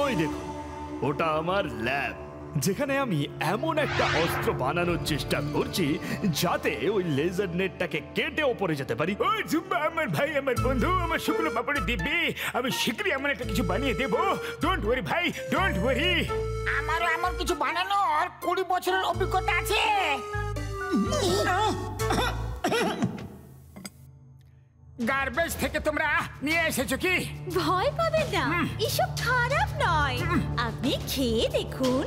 ওই দেখো, ওটা আমার ল্যাব, যেখানে আমি এমন একটা অস্ত্র বানানোর চেষ্টা করছি যাতে ওই লেজার নেটটাকে কেটে ওপরে যেতে পারি। ওই জুম্বা আমার ভাই, আমার বন্ধু, আমার শুকনো পাপড়ে দিব্যি। আমি শীঘ্রই এমন একটা কিছু বানিয়ে দেবো। ডোন্ট ওয়ারি ভাই, ডোন্ট ওয়ারি। আমারও এমন কিছু বানানোর 20 বছরের অভিজ্ঞতা আছে। গার্বেজ থেকে তোমরা নিয়ে এসেছো কি? ভয় পাবেন না, এসব খারাপ নয়। আপনি খেয়ে দেখুন।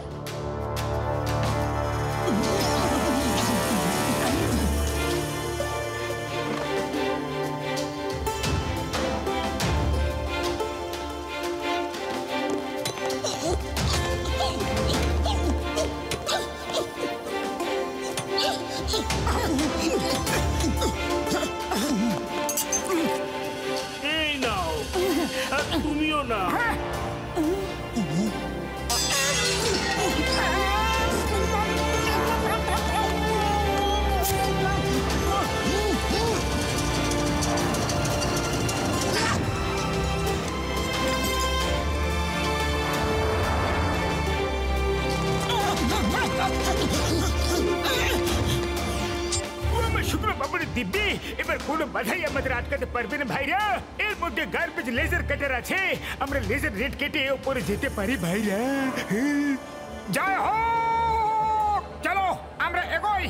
এই নাও, আর তুমিও না। শুকনো পাপড়ে দিব্যি, এবার কোনো বাধাই আমাদের আটকাতে পারবে না ভাইরা। এর মধ্যে গার্বেজ লেজার কাটার আছে, আমরা লেজার নেট কেটে উপরে যেতে পারি ভাইরা। জয় হো, চলো আমরা এগোই।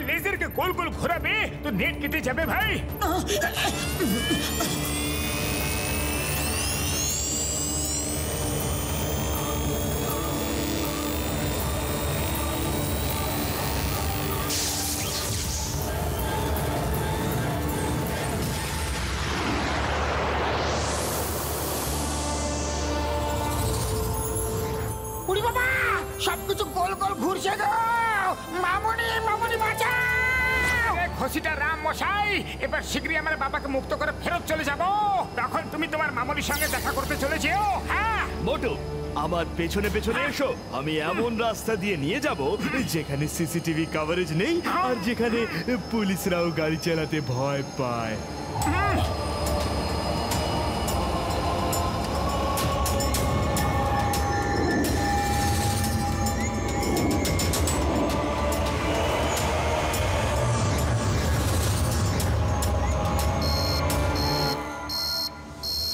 लेजर के गोल गोल घोराबे तो नेट केटे जाबे भाई। উড়ি বাবা, সবকিছু গোল গোল ঘুরছে গো। মামুনি, মামুনি বাঁচাও। খুশিটা রাম মশাই, এবার শীঘ্রই আমার বাবাকে মুক্ত করে ফেরত চলে যাব। তখন তুমি তোমার মামুনির সঙ্গে দেখা করতে চলে যেও। হ্যাঁ। মোটু আমার পেছনে পেছনে এসো, আমি এমন রাস্তা দিয়ে নিয়ে যাব যেখানে সিসিটিভি কভারেজ নেই আর যেখানে পুলিশরাও গাড়ি চালাতে ভয় পায়।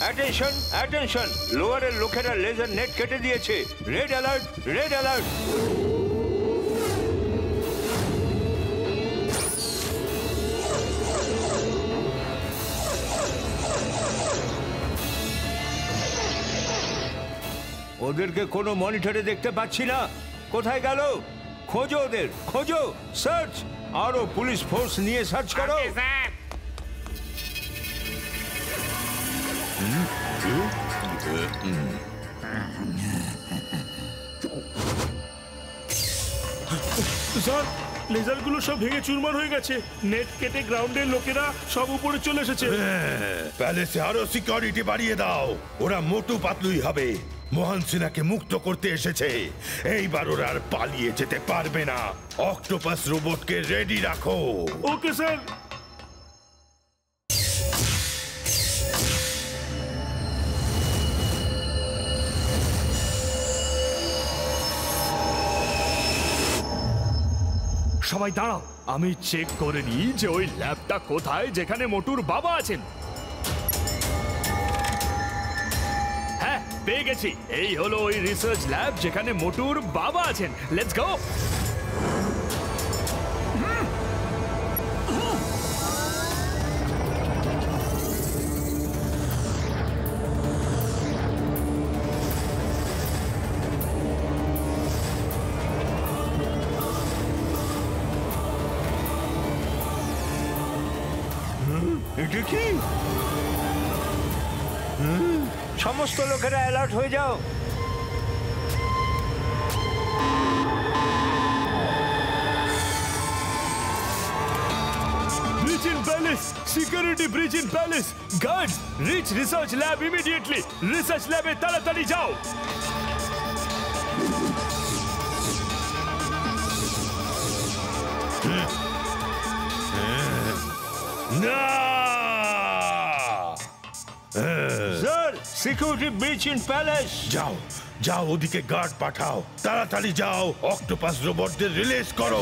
অ্যাটেনশন অ্যাটেনশন, লোয়ারের লোকেরা লেজার নেট কেটে দিয়েছে। Red alert, red alert. ওদেরকে কোনো মনিটরে দেখতে পাচ্ছি না, কোথায় গেল? খোঁজো ওদের, খোঁজো, সার্চ। আরো পুলিশ ফোর্স নিয়ে সার্চ করো। স্যার স্যার লেজারগুলো সব ভেঙে চুরমার হয়ে গেছে, নেট কেটে গ্রাউন্ডের লোকেরা সব উপরে চলে এসেছে। প্যালেসে আরো সিকিউরিটি বাড়িয়ে দাও, ওরা মোটু পাতলুই হবে। মোহন সিনহাকে মুক্ত করতে এসেছে, এইবার ওরা আর পালিয়ে যেতে পারবে না। অক্টোপাস রোবটকে রেডি রাখো। Okay sir. সবাই দাঁড়াও, আমি চেক করে নিই যে ওই ল্যাবটা কোথায় যেখানে মোটুর বাবা আছেন। হ্যাঁ পেয়ে গেছি, এই হলো ওই রিসার্চ ল্যাব যেখানে মোটুর বাবা আছেন। Let's go. এটা কি? সমস্ত লোকেরা অ্যালার্ট হয়ে যাও। Breach in palace! Security breach in palace! Guards, reach research lab immediately! Research lab এ তাড়াতাড়ি যাও! না sir, security breach in palace. যাও যাও, ওদিকে গার্ড পাঠাও, তাড়াতাড়ি যাও, অক্টোপাস রোবটদের রিলিজ করো।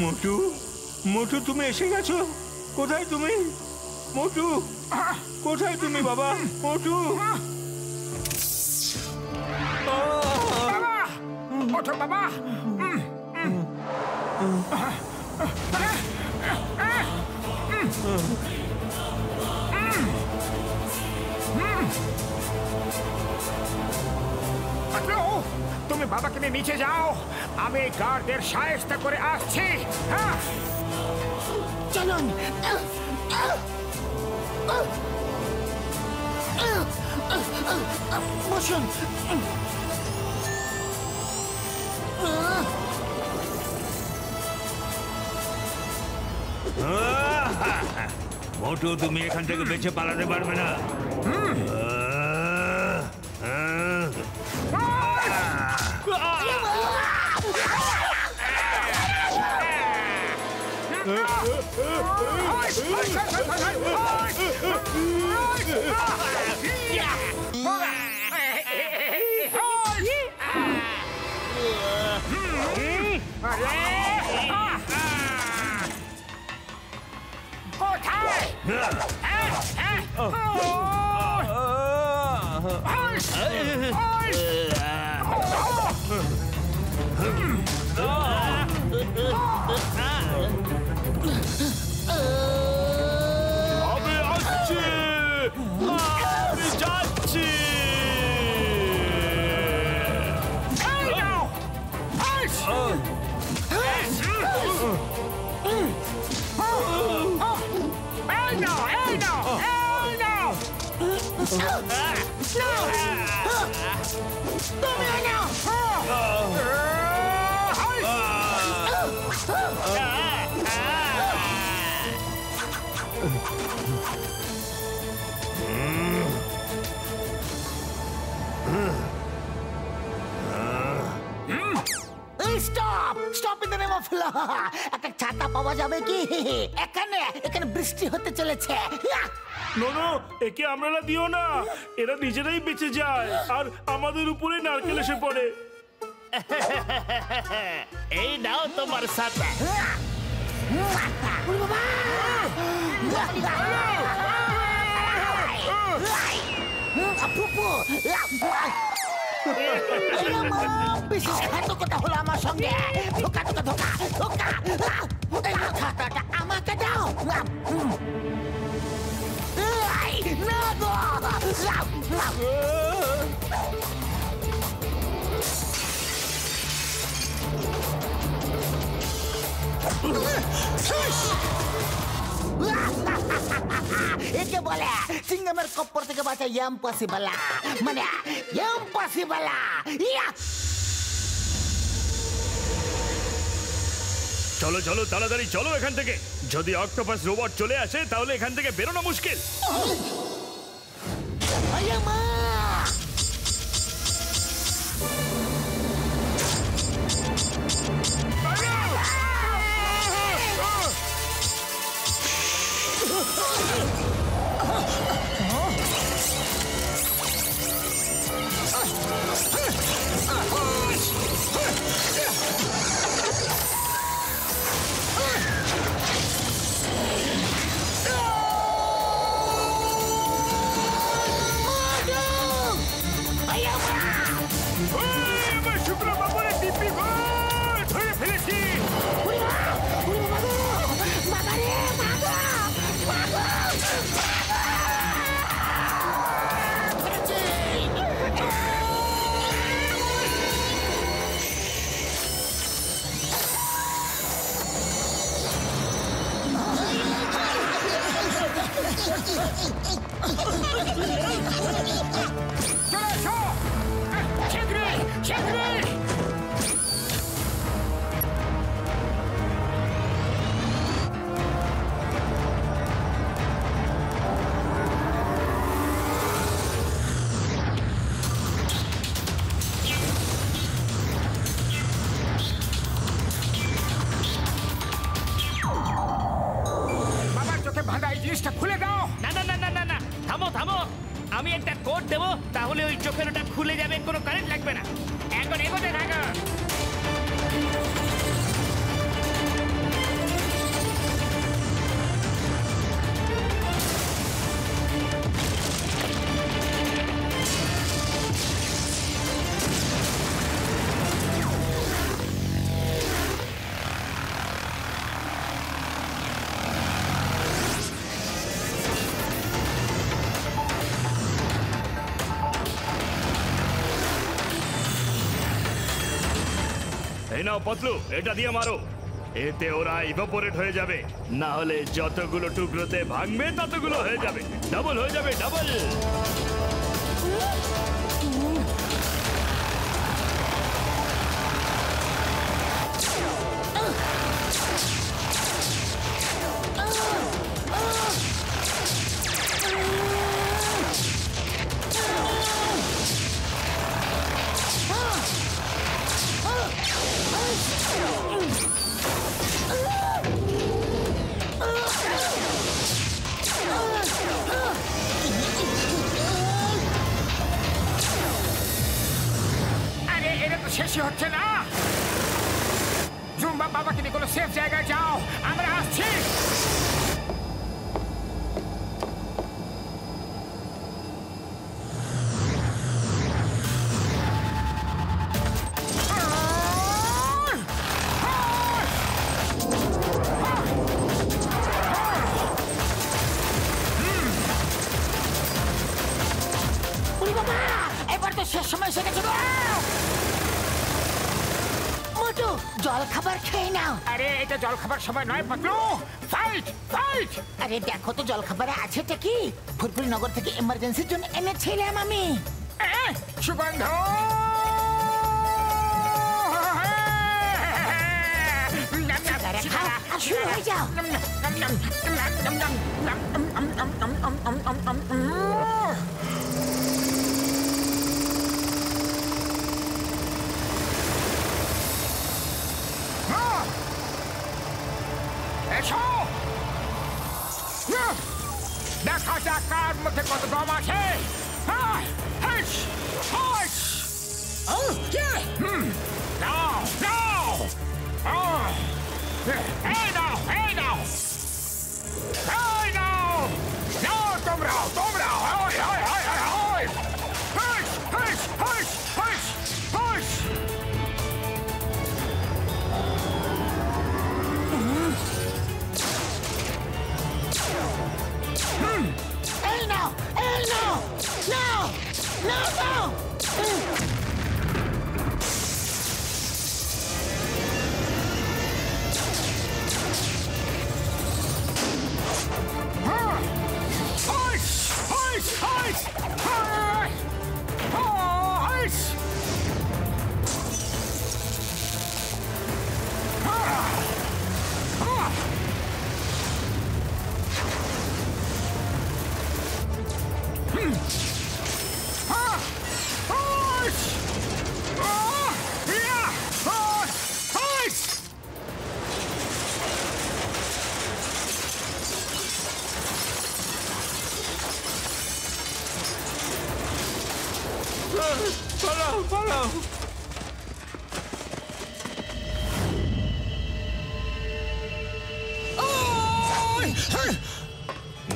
মোটু, মোটু তুমি এসে গেছো? কোথায় তুমি? মোটু কোথায় তুমি বাবা? মোটু ওঠো বাবা। তুমি বাবাকে নিয়ে নিচে যাও, আমি গার্ডদের সাহায্য করে আসছি। হ্যাঁ চলুন। বসুন। মোটু তুমি এখান থেকে বেঁচে পালাতে পারবে না। আমি আসছি, আমি যাচ্ছি। Stop stop in the name of law. একটা ছাতা পাওয়া যাবে কি? এখানে এখানে বৃষ্টি হতে চলেছে। নো, একে আমরালা দিও না, এরা নিজেরাই বেঁচে যায় আর আমাদের উপরে নারকেল এসে পড়ে। এই নাও তোমার ছাতা। বিশ্বাসঘাতকতা হলো আমার সঙ্গে। ধোকা ধোকা ধোকা ধোকা। ছাতাটা আমাকে দাও। না গো। একে বলে সিঙ্গামের কপ্পর থেকে বাঁচা ইম্পসিবল, মানে ইম্পসিবল। চলো চলো তাড়াতাড়ি চলো এখান থেকে। যদি অক্টোপাস রোবট চলে আসে তাহলে এখান থেকে বেরোনো মুশকিল। খুলে দাও। না না না না না না, থামো থামো। আমি একটা কোড দেবো, তাহলে ওই চোখের ওটা খুলে যাবে, কোনো কারেন্ট লাগবে না। এখন এগোতে থাকো। এই নাও পতলু, এটা দিয়ে মারো। এতে ওরা ইভাপোরেট হয়ে যাবে, না হলে যতগুলো টুকরোতে ভাঙবে ততগুলো হয়ে যাবে, ডাবল হয়ে যাবে, ডাবল। শেষই হচ্ছে না। জুম্বা বাবাকে নিয়ে কোনো সেফ জায়গায় যাও, আমরা আসছি। এবার তো শেষ সময় এসে গেছে। মোটু, জল খাবার খেয়ে নাও। আরে এটা জল খাবার সময় নয় পাতলু, ফাইট ফাইট। আরে দেখো তো জল খাবারে আছেটা কি? ফুরফুরি নগর থেকে এমার্জেন্সির জন্য এনেছিলাম আমি। সুগন্ধ খাও আর শুরু হয়ে যাও। এসো, দেখা যাক কার মধ্যে কত দম আছে। নাও নাও, এই নাও এই নাও এই নাও, নাও তোমরাও তোমরাও। এই নাও, এই নাও, নাও, নাও, নাও। পালাও পালাও।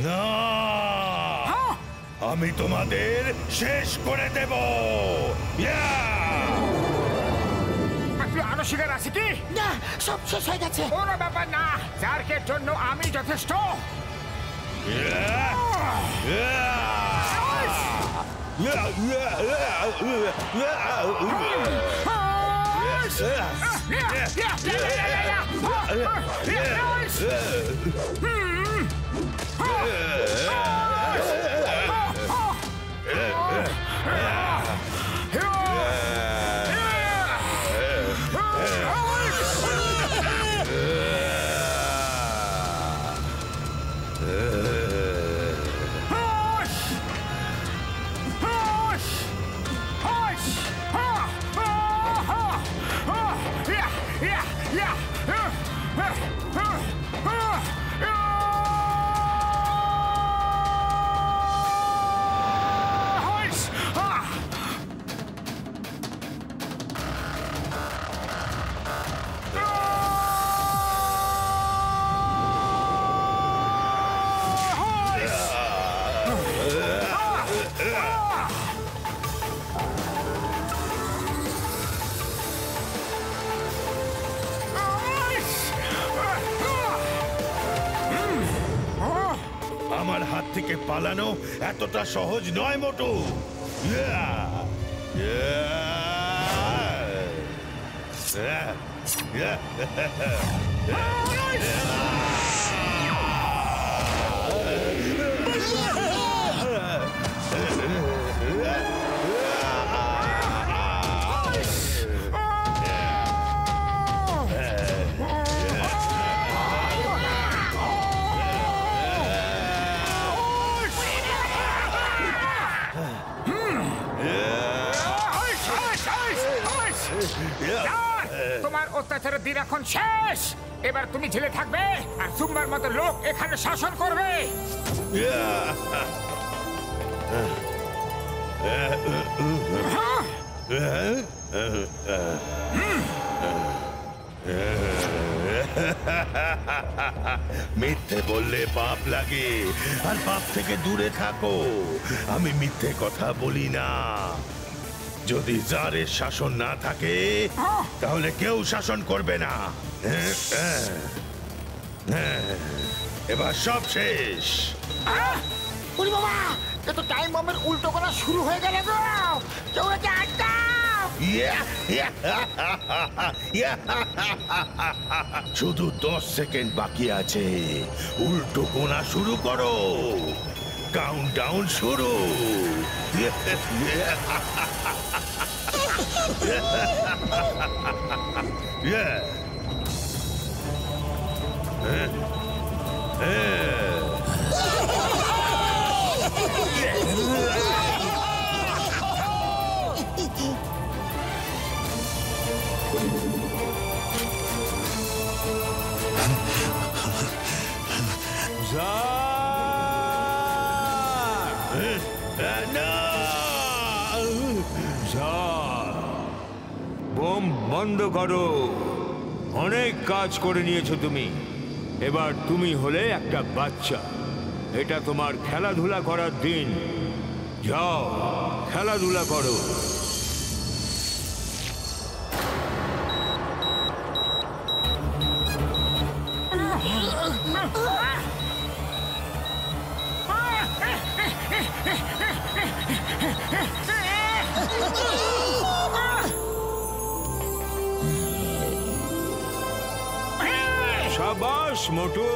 না, আমি তোমাদের শেষ করে দেব। আরো শিকার আছে কি? না, সব শেষ হয়ে গেছে। কোনো ব্যাপার না, জার্কের জন্য আমি যথেষ্ট। আমার হাত থেকে পালানো এতটা সহজ নয় মোটু। তোমার অত্যাচারের দিন এখন শেষ। এবার তুমি জেলে থাকবে আর জুম্বার মতো লোক এখানে শাসন করবে। মিথ্যে বললে পাপ লাগে, আর পাপ থেকে দূরে থাকো। আমি মিথ্যে কথা বলি না। যদি জারের শাসন না থাকে তাহলে কেউ শাসন করবে না। এবার সব শেষ। ওরে বাবা, এ তো টাইম বম্বের উল্টো করা শুরু হয়ে গেল গো। কেউ একে আটকাও। শুধু 10 সেকেন্ড বাকি আছে। উল্টো কোনা শুরু করো। কাউন্টডাউন শুরু। বোম বন্ধ করো। অনেক কাজ করে নিয়েছো তুমি। এবার তুমি হলে একটা বাচ্চা। এটা তোমার খেলাধুলা করার দিন। যাও, খেলাধুলা করো। শাবাশ মোটু।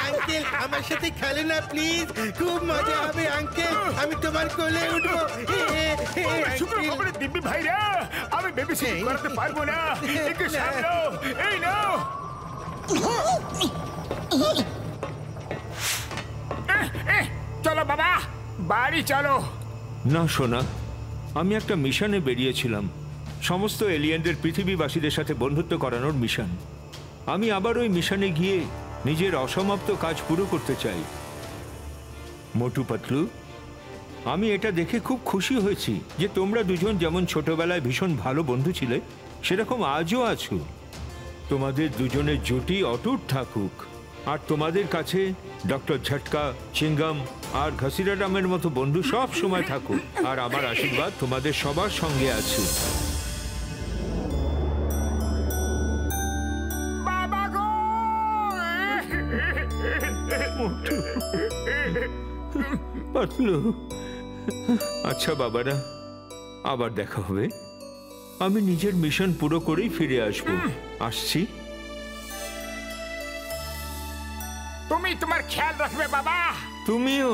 আঙ্কেল, আমার সাথে খেলে না প্লিজ, খুব মজা হবে আঙ্কেল। আমি তোমার কোলে উঠবো। দিব্যি ভাইরা, আমি বেবি সিটিং করতে পারবো না। একটু সামলাও। এই নাও। চলো বাবা, বাড়ি চলো। না সোনা, আমি একটা মিশনে বেরিয়েছিলাম। সমস্ত এলিয়েনদের পৃথিবীবাসীদের সাথে বন্ধুত্ব করানোর মিশন। আমি আবার ওই মিশনে গিয়ে নিজের অসমাপ্ত কাজ পুরো করতে চাই। মোটু পাতলু, আমি এটা দেখে খুব খুশি হয়েছি যে তোমরা দুজন যেমন ছোটবেলায় ভীষণ ভালো বন্ধু ছিলে, সেরকম আজও আছো। তোমাদের দুজনের জুটি অটুট থাকুক। আর তোমাদের কাছে ডক্টর ঝটকা, চিঙ্গাম আর ঘসিরাডামের মতো বন্ধু সব সময় থাকুক। আর আমার আশীর্বাদ তোমাদের সবার সঙ্গে আছে। বাবা গো! পাতলু, আচ্ছা বাবারা, আবার দেখা হবে। আমি নিজের মিশন পুরো করেই ফিরে আসবো। আসছি। তুমি তোমার খেয়াল রাখবে বাবা। তুমিও।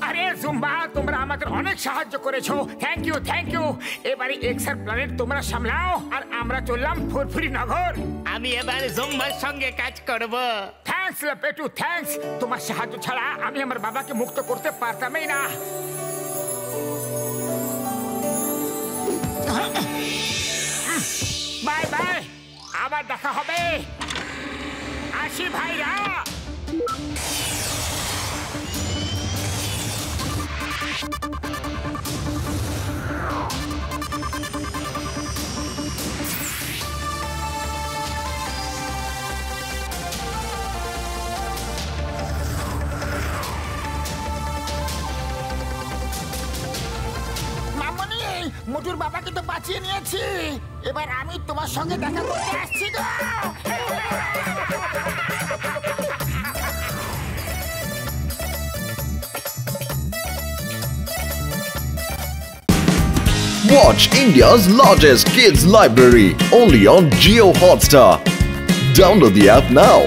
আরে জুম্বা, তোমরা আমাকে অনেক সাহায্য করেছো। Thank you, thank you. এবারে এক্সার প্ল্যানেট তোমরা সামলাও, আর আমরা চললাম ফুরফুরি নগর। আমি এবার জুম্বার সঙ্গে কাজ করব। Thanks Petu, thanks. তোমার সাহায্য ছাড়া আমি আমার বাবাকে মুক্ত করতে পারতামই না। বাই বাই, আবার দেখা হবে। আসি ভাইরা। মোটুর বাবাকে তো বাঁচিয়ে নিয়েছি। এবার আমি তোমার সঙ্গে দেখা করতে আসছি গো। Watch India's largest kids library only on Jio Hotstar. Download the app now.